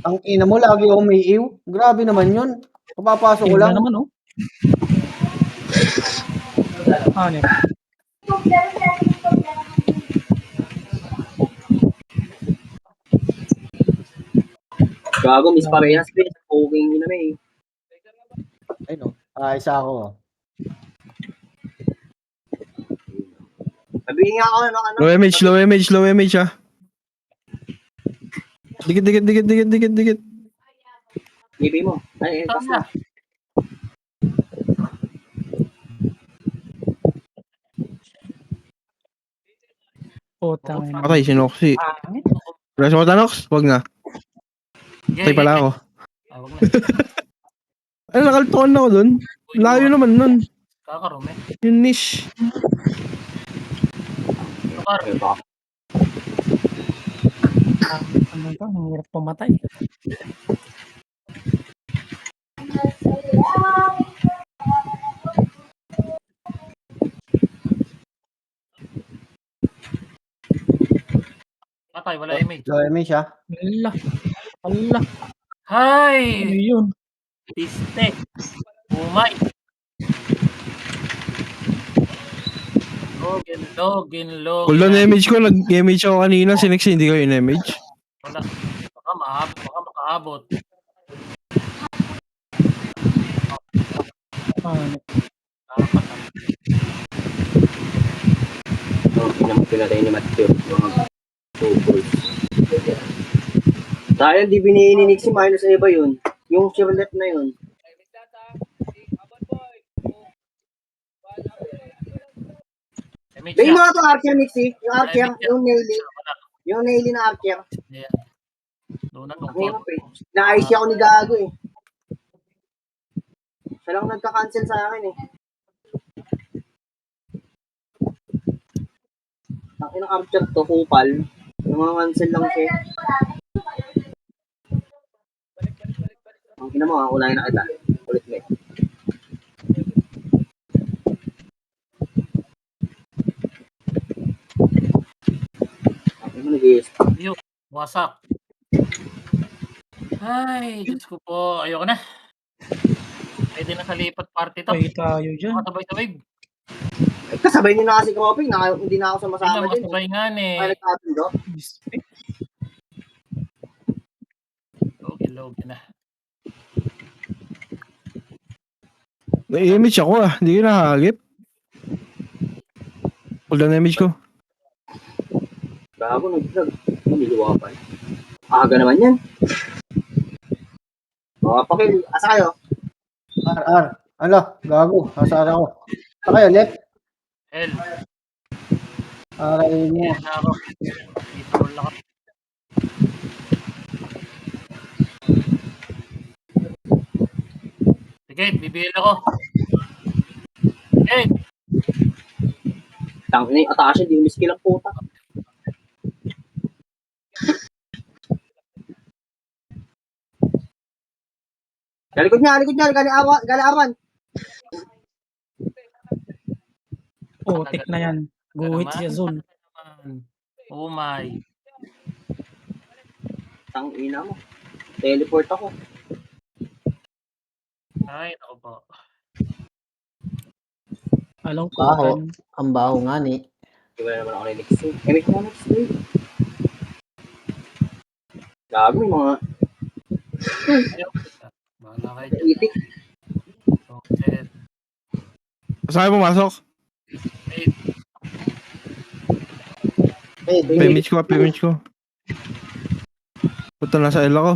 Ang ina mo, lagi ako may iw. Grabe naman yun. Kapapasok ko Yun lang. na naman, oh. Hanip. Gago, miss parehas bis. Okay yun na eh. Ay no. Isa ako. Sabihin nga ako ano. Low image ah. Dikit. Ibig mo. Ay, pass na. Putang ina. Patay, si Noxy. Pangit. Press mo Tanox? Wag na. Patay pala ako. Wag na. Ano, nakaltokan ako dun. Layo naman nun. Kakarumi. Yung niche. Okay, baka. Ano to? Ang hirap pumatay. Patay, wala image. Low image ah. Allah. Allah. Hi! Ano yun? Piste. Umay. Login. Cooldown na image ko. Nag-image ako kanina. Sinexy, hindi ko yung image. Wala. Baka makaabot. Hanip. Pinatay ni Matthew. Mga focus. Dahil di biniin ni Nixie minus Eva yun. Yung Chevrolet na yun. Image Gawin mo siya. nga to Archer Nixie. Yung Archer, yung Naily. Wala. Yung Naily na Archer. Ayan. Doon na Ang tungkol. hirap eh. Na-ice ako ni Gago eh. Siya lang nagka-cancel sa akin eh. Ang inang Archer to, kupal. Yung mga cancel lang siya. Ang ina mo, unahin na kita. Ulit mo eh. Ang ina nag-iis. Wasak. Ay, Diyos ko po. Ayoko na. Pwede na sa lipat party to. Ay tayo dyan. Makasabay-sabay. Eh, kasabay niyo na kasi Croping. Hindi na ako Hindi sumasama na din. makasabay nga eh. Kaya nagkatundo. Logi na. Na-image ako ah. Hindi ko nakahagip. Cooldown na image ko. Gago, nag-vlog. Niliwa pa. Aga naman yan. O, Pakil, asa kayo? R. Ano? Gago. Asara ako. Saan kayo? Left? L. Aray mo. Ayan na ako. Peaceful na ako. Sige, bibigil ako. Sige. Tangin na yung Atasha, di umiskill ang puta. Galikod niya, gali awan. Oh, tik na yan. Guhit si Azul. Oh my. Tang ina mo. Teleport ako. Ay, ako po. Alam ko. Baho. Ang baho nga ni. Di ba naman ako next week? May ko next week. Gago yung mga Bahala kayo dyan. itik. Okay. Saan kayo pumasok? Pimage ko. Puta na sa ila ko.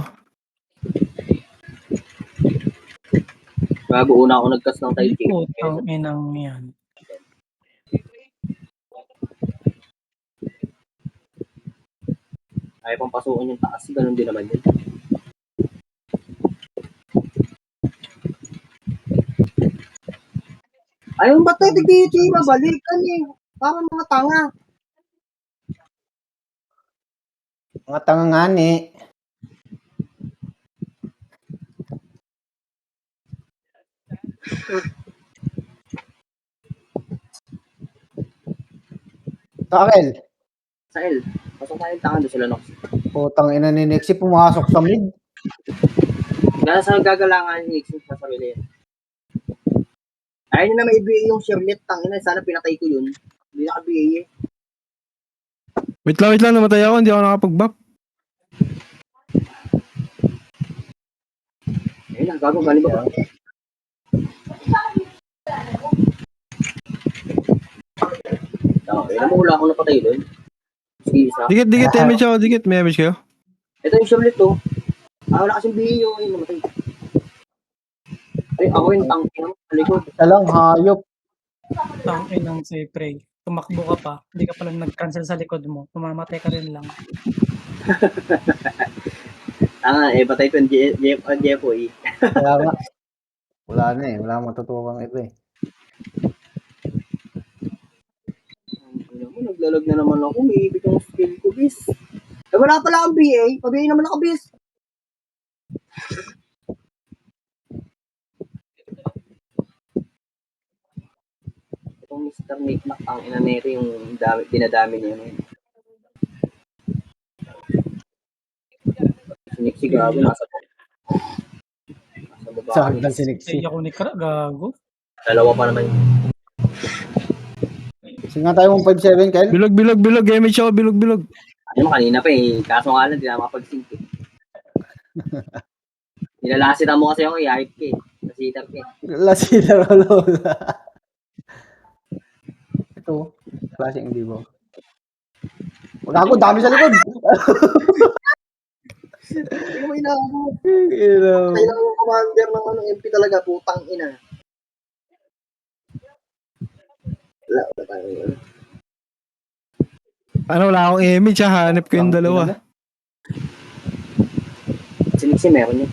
Gago, una ako nagkas ng type K. Putang inang yan. Ayaw pang pasukin yung taas. Ganun din naman yun. Ayaw ba tayo dito mabalik kami? Parang mga tanga. Mga tanga nga ni. Takel. Sa L. Pasok tayo tanga doon sila Nox. Putang ina ni Nixie pumasok sa mid. Gana sa gagalangan ni Nixon sa sarili yan. Ayaw na may i-BA yung Charlotte. Tangina, sana pinatay ko yun. Hindi naka-BA eh. Wait lang, namatay ako, hindi ako nakapag-buff. Ayun lang, gago, galing ba ba? Ayun mo, wala akong napatay doon. Sige, isa. Dikit, damage ako, dikit. May damage kayo? Ito yung Charlotte to. Wala kasing BA yung ayun, namatay. Ay, ako yung tangina mo, talikod. Isa lang, hayop. Tang inang si Prey. Tumakbo ka pa. Hindi ka pala nag-cancel sa likod mo. Pumamatay ka rin lang. Patay ko yung Jeffo eh. Kaya nga. Wala na eh. Wala matutuwang iba eh. Naglalag na naman ako, may ibig ang skill ko, bis. Eh, wala pala akong BA. Pa-BA naman ako, bis. Itong Mr. Nicknack, ang inanere yung dinadami niya yun. Siniksi gago, nasa baba. Saan lang si Nixie? Sige ako ni Kara. Gago. Dalawa pa naman. Sige nga tayo 157, Kel. Bilog, damage ako, bilog. Ano mo, kanina pa eh. Kaso nga lang, di na makapag-sync eh. Nilalasitan mo kasi ako eh. Hype ka eh. Nasitar ka eh. Lasila Lola. Ito. Klaseng di ba? Wag ako, dami sa likod. Hindi mo inaabot. Ino. Kailangan yung commander ng MP talaga. Putang ina. Wala tayo yun. Wala akong image, hanip ko yung dalawa. Siniksi meron yun.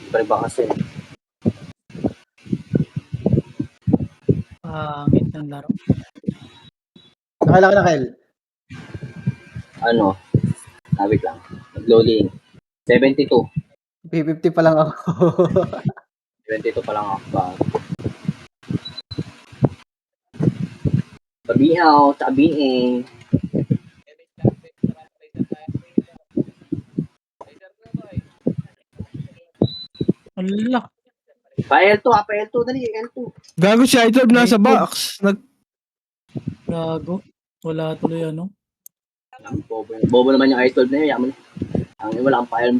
Pare ba kasi? Pangit ng laro. Nakailan ka na, Kel? Ano? Wait lang. Nag-loading. 72. P50 pa lang ako. 72 pa lang ako. Pabiaw, tsaka BA. Ala. Pa-L2 pa-L2. Dali, L2. Gago si Idol nasa box. Gago. Wala tuloy ano. Bobo naman yung idol na yun. Yaman. Ang wala kang pa-L.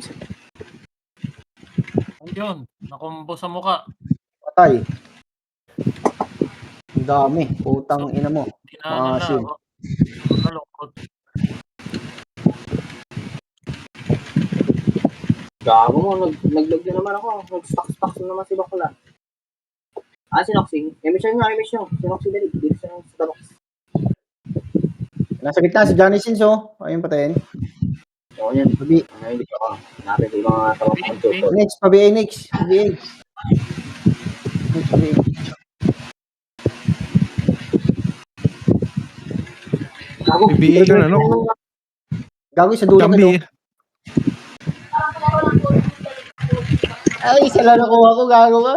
Yun, nakumbo sa muka. Patay. Ang dami. Putang ina mo. Dinaanan na Shit. ako. Nalungkot. Gago mo, nag-log na naman ako. Nag-stock na naman si Bakla. Si Noxing. Emission nyo. Si Noxing dali. Dito sa box. Nasa gitna si Johnny Sins, oh. Ayun patayin. Oo yan. Pabi. Hindi ko ako. Hanapin ko yung mga tawag ko tutor. Next, pabi, next. Pabi. Gago. BA ka na, no? Gago sa dulo ka, no? Kambi. Ay, isa lang nakuha ko, gago ka.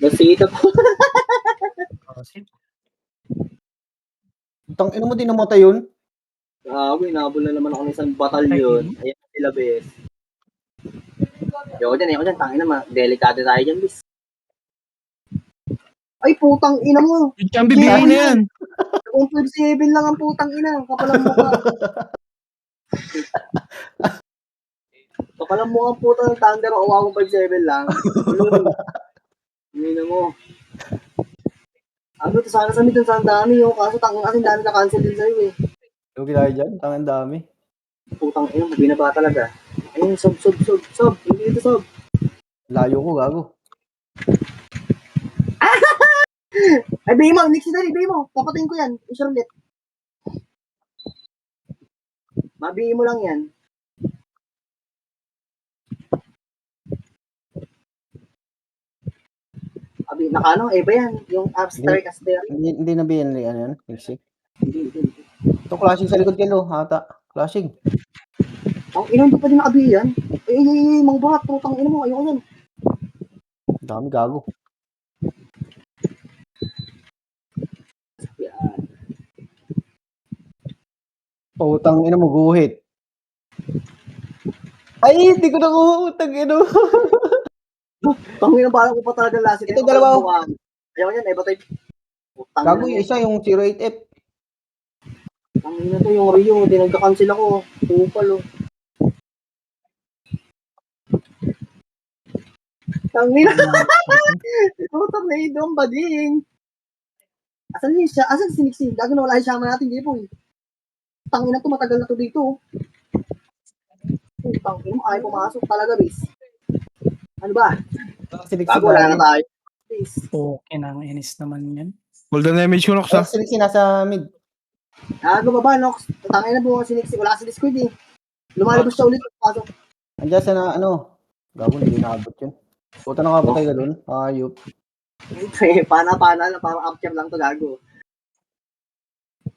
Nasita po. Utang ina mo din namatay yun. Inabol na naman ako ng isang batalyon. Ayan sila, bes. Ayoko dyan. Tangina, delikado tayo dyan, bis. Ay, putang ina mo. Champi, bigay na yan. 1.7 lang ang putang ina. Kapalang mukha. Kapalang mukha ang putang ng Thunder. Awa 1.7 lang. Hindi mo. Ano to, sana sa midon sa dami yung kaso tangin kasi dami na cancel din sa'yo eh. Lugi tayo dyan, tangan dami. Putang ina, binaba talaga. Ayun, sob. Hindi ito sob. Layo ko, gago. Ay, Baymo, next na rin, Baymo. Papatayin ko yan, Charlotte. Mabihin mo lang yan. Abi, nakano, ba yan? Yung abstract caster. Hindi na BNL, ano yan? Exit. Hindi. Ito, clashing sa likod kilo, hata. Clashing. Ang ina, hindi pa din nakabi yan. Mga buhat, putang ina mo, ayoko yan. Dami, gago. Yan. Putang ina mo, guhit. Ay, hindi ko nakuha, utang ina mo. Tangina, parang ko pa talaga last. Ito, dalawa. Ayoko yan, iba tayo. Putang Gago, ina yung isa, yung 08F. Tangina to, yung Rio, hindi nagka-cancel ako. Tupal, oh. Tangina. Putang na idong bading. Asan yun siya? Asan si Nixie? Gago na wala yung siyama natin, di po eh. Tangina to, matagal na to dito. Tangina mo, ayaw pumasok talaga, bis. Ano ba? Gago, wala na tayo. Bis. Okay na, inis naman yan. Golden damage ko, Nox, ha? Siniksi nasa mid. Baba, Nox. Tangina na buong si Nixie. Wala si Discord eh. Lumalabas siya ulit. Pasok. Andiyan sa na, ano. Gago, hindi nakabot yun. Puta nakapatay ka dun. Ayop. Pana lang, parang upcam lang to, gago.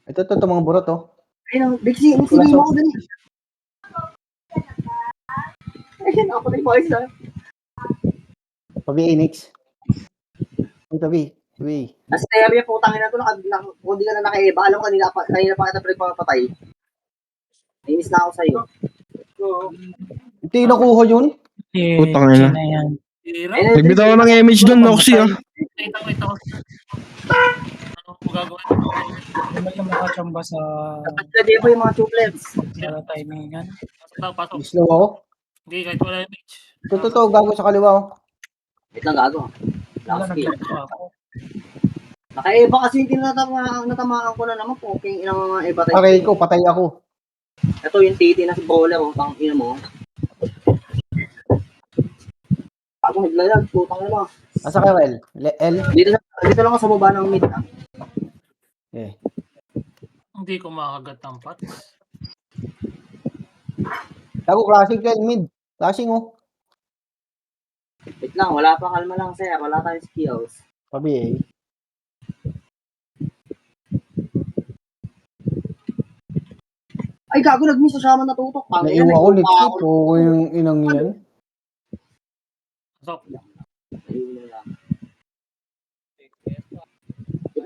Ito, mga burot, oh. Ayun, Bixie, mo ako dun. Ayun, ako na yung boys, ha. Pabi, Enix. Ay, tabi. Kasi tayo yung putangin na to, kung di ka na nakaiba, alam ko, kanina pa kita pinagpapatay. Nainis na ako sa'yo. Ito yung nakuha yun? Putang ina. Na yan. Nagbitaw ako ng image dun, Noxy, ha? Kita ko. Ano po gagawin? Hindi mo lang makachamba sa Pagkadi po yung mga tuplets. timing yan. Pasok. Slow ako. Hindi, kahit wala yung pitch. Ito, gago sa kaliwa, oh. Wait lang, gago. Wala, Last game. naglalaro ako. Nakaiba kasi hindi natamaan ko na naman po. Okay, inang mga iba tayo. Okay ko, patay ako. Ito yung titi na si bowler, oh. Pang ina mo. Ako naglalag, putang ina mo. Asa kayo, L? L? Dito lang ako sa baba ng mid. Eh. Hindi ko makagat ang pot. Gago, clashing ka, mid. Clashing, oh. Wait lang, wala pa, kalma lang, sir. Wala tayong skills. Pabi, eh. Ay, gago, nag-miss sa shaman natutok. Naiwan ako, Nixie. Po yung inang yan. Pasok.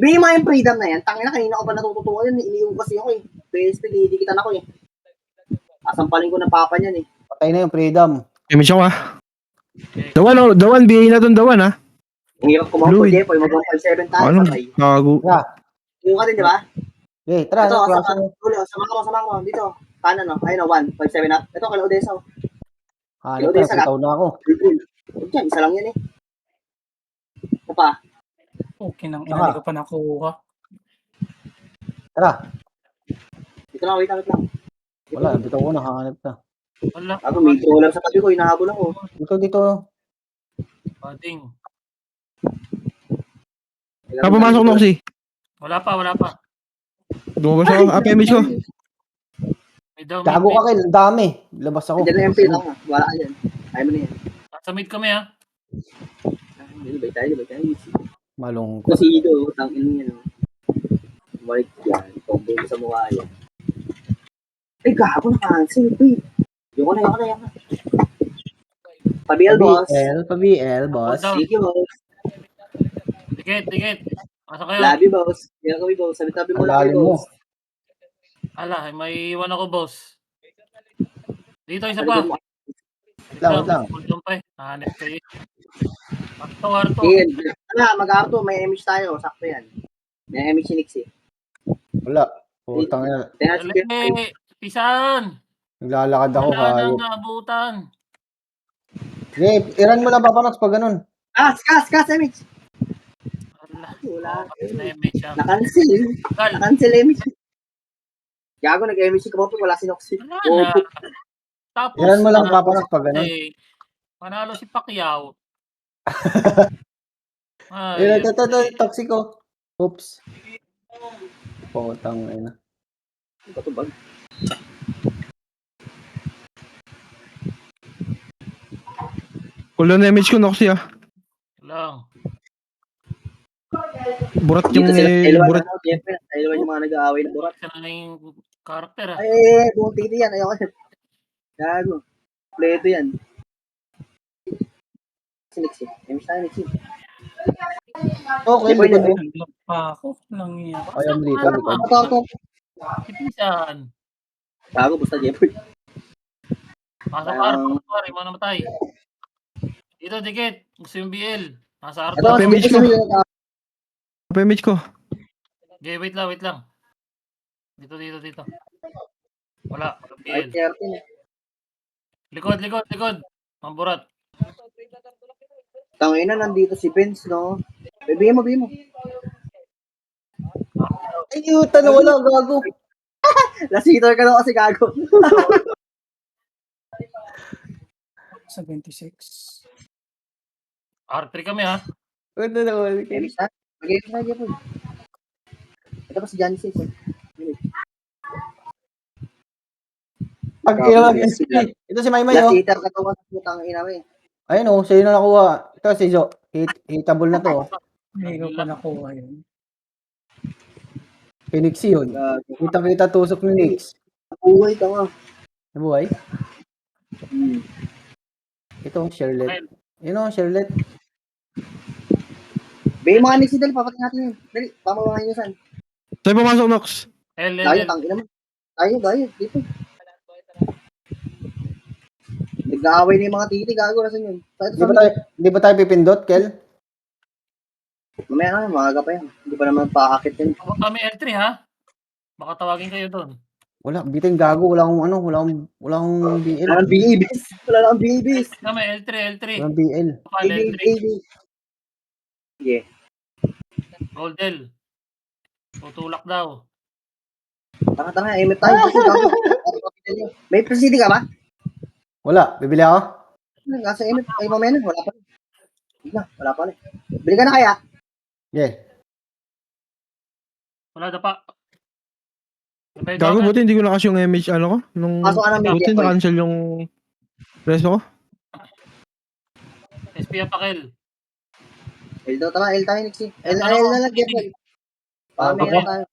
Bigyan mo yung freedom na yan. Tangina, kanina ko pa natututukan yan. Iniiwan kasi ako eh. PSP, didikitan ako eh. Asampalin ko ng papa niyan eh. Patay na yung freedom. Image ako, ha? Dawan, bigay na dun, dawan, ha? Ang hirap kumampo, Louie. Jepoy. Mag-1.7 tayo. Ano? Patay. Gago. Yung ka din, di ba? Eh, tara, Ito, clashing. sama ko. Dito. Kanan, no? Ayun, 1.7 up. Ito, kala Odessa. Hanip na, pitaw na ako. Diyan, isa lang yan eh. Ito pa. Okay nang ina, hindi ko pa nakuha. Tara. Dito lang, wait lang. Wala, bitaw ko na, hanip na. Wala. Ako, may troller sa tabi ko. Hinahabol ako. Dito. Bading. Saan pumasok, Noxy? Wala pa. Dumabas ako. Image ko. May daw, Gago ka, Kel. Dami. Labas ako. Diyan na MP lang. Wala ka dyan. Ayaw mo na yan. Sa mid kami ha. Bay tayo. Malungkot. Kasi ito, tangin niya. No? Balik yan. Combo sa mukha yan. Ay, gago na cancel. Yung ko na. Pa-BL, boss. Pa-BL, boss. Down. Thank you, boss. Dikit. Pasok kayo. Love you, boss. Kaya kami, boss. Sabi-tabi mo Ang lang kayo, lalim mo. boss. Ala, may iwan ako, boss. Dito, isa Salikod pa. mo. Wait lang. Hold on pa eh. Hanip kayo. Arto. Game. Mag-arto. May image tayo. Sakto yan. May image si Nix eh. Wala. Putang ina. Kaya si Jeff, Dali, pisan. Naglalakad ako, Wala hayop. nang naabutan. Sige, iran mo lang Papanox pag ganun. Kas, image. Ala, Wala. na-image siya. Na-cancel. Gal, Na-cancel image. Gago, nag-image si Kapopi. Wala si Noxy. wala na. Tapos, Iran mo lang Papanox pag ganun. panalo si Pacquiao. Iran, ito, toxico. Oops. Putang ina. Patubag. Kulo na image ko, Noxy ah. Lang. Burat Dito yung sila. Dalawa burat. na. Jeff, dalawa yung mga nag-aaway na burat. Siya na yung character ah. Ay, buong titi yan. Ayoko yan. Gago. Pleto yan. Si Nix eh. Image tayo, Nix eh. Okay, Boy, likod mo. Nag-lock pa ako. Nangiya ako. Ayaw mo dito, likod. Ito. Si Pisan. Gago, basta Jeffrey. Pasok Arto. Sorry, mo namatay. Dito, dikit. Gusto yung BL. Nasa Arto. Ito, image ko. ito. Pa image ko. Okay, wait lang. Dito. Wala. Ay, BL. 13. Likod. Mamburat. Tangina, nandito si Vince, no? Bigyan mo. Ay, yuta na wala, gago. Lasitor ka daw kasi gago. Sa 26. R3 kami ha. Ano na wala. Image na? Mag-image na, Jeffrey. Ito pa si Johnny Sins. Pag kailangan SP. Ito si Maymay, oh. Lasitor ka daw kasi putang ina mo eh. Ayun, oh. Sa'yo na nakuha. Ito si Jo. Hitable na to, oh. Hindi ko pa nakuha yun. Phoenix yun. Gago. Kita tusok ni Nix. Buhay ka nga. Nabuhay? Hmm. Ito, Charlotte. Yun, oh, Charlotte. Bay mga Nix, dali, papatay natin yun. Dali, pamawahan nyo saan. Sa'yo pumasok, Nox. Tayo, tangina mo. Tayo, dito. Nag-aaway na yung mga titi, gago, nasan yun? Di ba tayo pipindot, Kel? Mamaya na, maaga pa yan. Hindi pa naman paakit yun. Huwag kami L3 ha. Baka tawagin kayo doon. Wala, bitin gago. Wala akong BL. Wala nang BABs. Wala nang BABs. Kami L3. Walang BL. Kapal L3. Sige. Goldel. Tutulak daw. Tanga, emit tayo. May presidi ka ba? Wala, bibili ako? Nasa emit. Ay, mamaya na. Wala pa rin. Hindi na, wala pa rin. Bili ka na kaya? Yeah. Wala na pa. Gago, buti hindi ko nakas yung image, ano ko? Nung, Pasok ka ng media. buti na-cancel yung resto ko. SP Apakil. L daw, tama. L tayo, Nixie. L na lang, Jeffrey. Pamaya na tayo.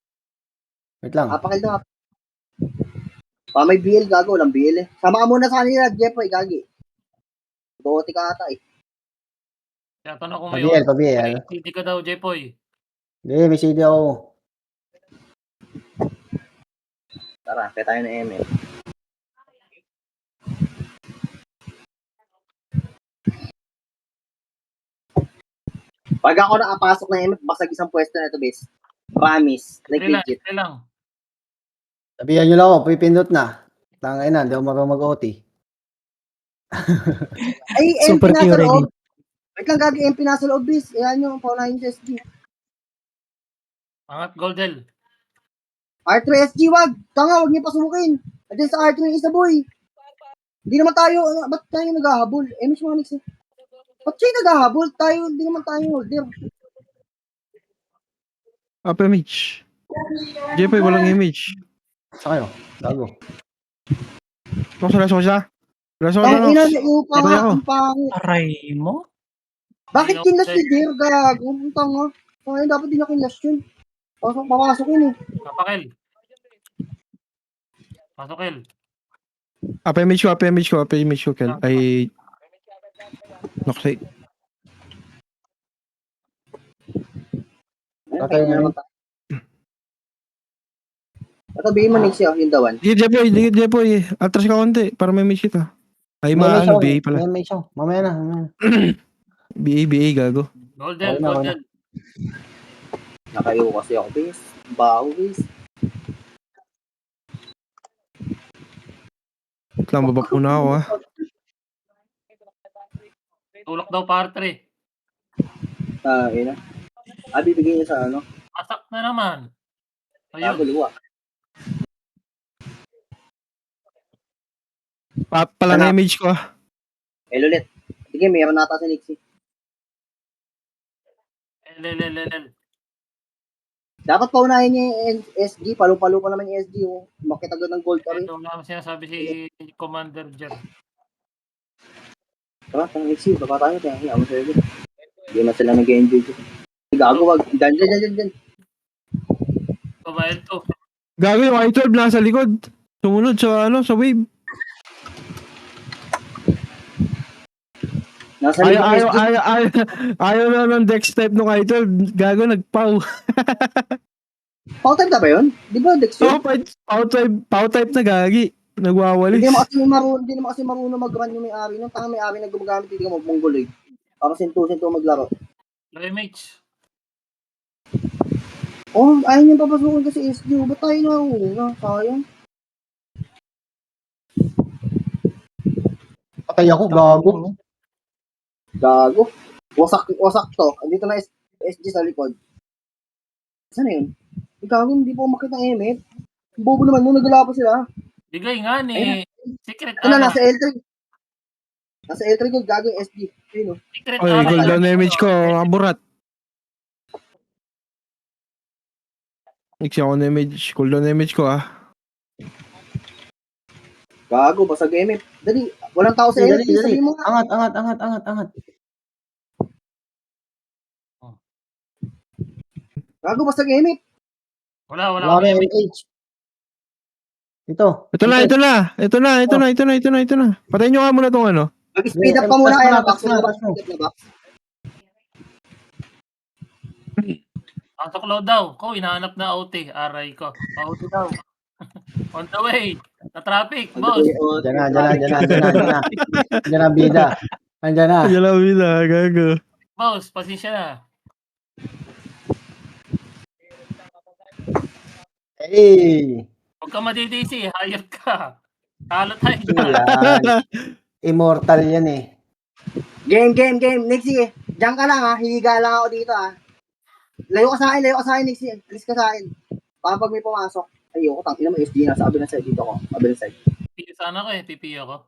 Wait lang. Apakil daw. May BL, gago. Walang BL eh. Sama ka muna sa kanila, Jeffrey, gagi. Bote ka ata eh. Kaya tanong ko ngayon. Pa-BL. Hindi ka daw, Jepoy. Hindi, may CD ako. Tara, kaya tayo na ML. Pag ako nakapasok na ML, basag isang pwesto na ito, base. Promise. Like legit. L lang. Sabihan nyo lang ako, pipindot na. Tangay na, hindi ako marunong mag-OT. Ay, MP Super nasa Q ready. loob. Wait lang, gagi, MP nasa loob, base. Ayan yung paunahin sa SG. Angat Goldel. R3SG, wag. Tanga, wag niyo pasukin. Diyan sa R3 yung isa, boy. Hindi naman tayo, ba't tayo naghahabol? MS mga Nix eh. Ba't siya naghahabol? Tayo, hindi naman tayo holder. Up image. Jepoy, walang image. Sa kayo, gago. Nox, resto ko siya. Resto ko Ang na, ina, Nox. yung Patay ako. pangit. Aray mo? Bakit kinlast si Dear, gago? Ang tanga. Kaya dapat din na kinlast yun. Papasok yun eh. Apakil. Pasok L. Up image ko, Kel. Ay, Okay. Ayun, Patay kaya na naman tayo. Tatabihin mo Nixie, yung dawan. Dikit Jepoy. Atras ka konti para may miss kita. Ay, siya. BA pala. May siya. Mamaya na. BA, gago. Golden, Okay na, okay golden. Nakayo kasi ako, bis. Baho, bis. Wait lang, baba muna ako ha. Tulak daw par 3. Ina. Bibigay niya sa ano? Asak na naman. Ayun. Luwa. Palang Ano? image ko ha. Ulit. Sige, meron nata si Nixie. Lel. Dapat paunahin niya yung SG. Palo-palo pa naman yung SG. Oh. Makita agad ng gold ka rin. Ito nga sinasabi si Commander Jer. Tara, Nixie. Baba tayo. Kaya ako sa'yo. Hindi na sila nag-enjoy. Gago, wag. Diyan. Kumain to. Gago yung I-12 nasa likod. Sumunod sa sa wave. Nasa likod ng SG. Ayaw na ng dex type nung I-12. Gago, nagpaw. Pau-type na ba yun? Di ba, Dex yun? Pow type na gagi. Nagwawalis. Hindi naman kasi marunong mag-run yung may-ari. Nung tanga may-ari na gumagamit, hindi ka magpunggol eh. Para sinto maglaro. Remage. Oh, ayaw niya papasukin kasi SG. Ba't tayo na sayang. Patay ako, gago. Gago. Wasak to. Andito na SG sa likod. Saan na yun? Gago, hindi po makita ng Emmet. Bobo naman mo, nagala pa sila. Bigay nga ni Secret Ito na, Ana. nasa L3. Nasa L3 ko, gago yung SG. Ayun o. Secret Oy, Ana. golden image ko. Aburat. Iksi ako na image. Golden image ko ah. Gago, basag Emmet. Dali, walang tao sa L3. Sabihin mo nga. Angat. Gago, basag Emmet. Wala. Wala may MH. Ito. Ito na. Patayin nyo nga muna tong ano. Mag-speed up ka muna kaya na box. Pasok load daw. Ko, hinahanap na OT. Aray ko. OT daw. On the way. Na traffic, boss. Diyan na. Diyan na, bida. Andiyan na. Ayan lang bila, gago. Boss, pasensya na. Hey! Huwag ka madidisi. Hayop ka. Talo tayo dyan. Yan. Immortal yan eh. Game. Nixie, diyan ka lang ha. Higa lang ako dito ha. Layo ka sa akin, Nixie. Alis ka sa akin. Para pag may pumasok. Ayoko, tangina mo SG na sa kabilang side dito ko. Kabilang side. TPO sana ko eh. TPO ko.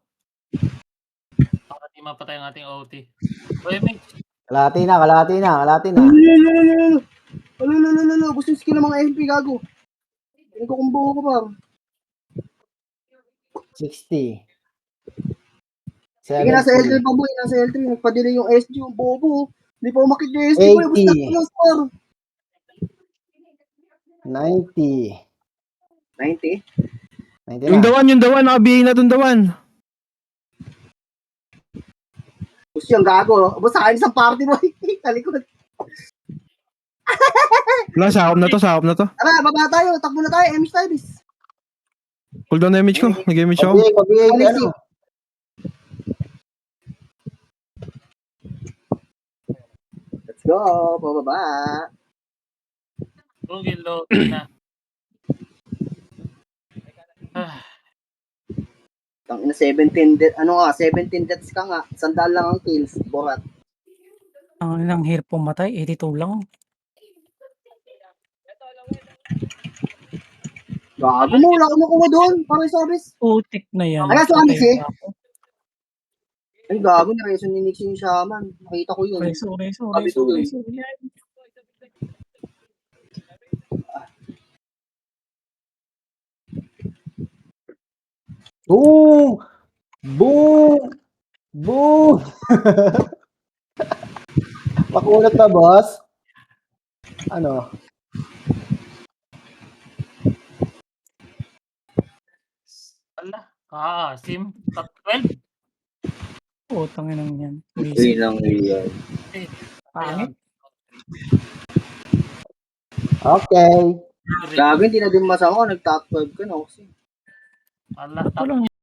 Para di mapatay ang ating OT. Uy, Mitch. Kalati na. Lalo. Gusto yung skill ng mga MP, gago. Hindi ko kumbuho ko pa. 60. Sige, nasa L3 pa boy. Nasa L3. Nagpa-delay yung SG, yung bobo. Hindi pa umakit yung SG, boy. Basta ko yung score. 90. 90? 90 Yung na. dawan, naka-BA na tong dawan. Gusto yung gago. Basta kain isang party, boy. Talikod. Wala, sakop na to. Tara, baba tayo. Takbo na tayo. Emish tayo, bis. Cooldown na image ko. Nag-image ako. Pabigay, ano? Let's go. Pababa. Google load na. Tangina 17 deaths. Ano nga, 17 deaths ka nga. Sandal lang ang kills. Borat. Ang ilang hirap pumatay, 82 lang. Gago mo, wala ko nakuha doon. Parang service. Putik na yan. Ay, nasa Patay Nixie? pa ako. Ay, gago na reason ni Nixie yung shaman. Nakita ko yun. Reso. Boom! Makulat na, boss. Ano? Ala. Sim. Top 12. Utang inang yan. Lang yan. Pangit. Okay. Grabe, hindi na din masama. Nag-top 12 ka na kasi. Ito lang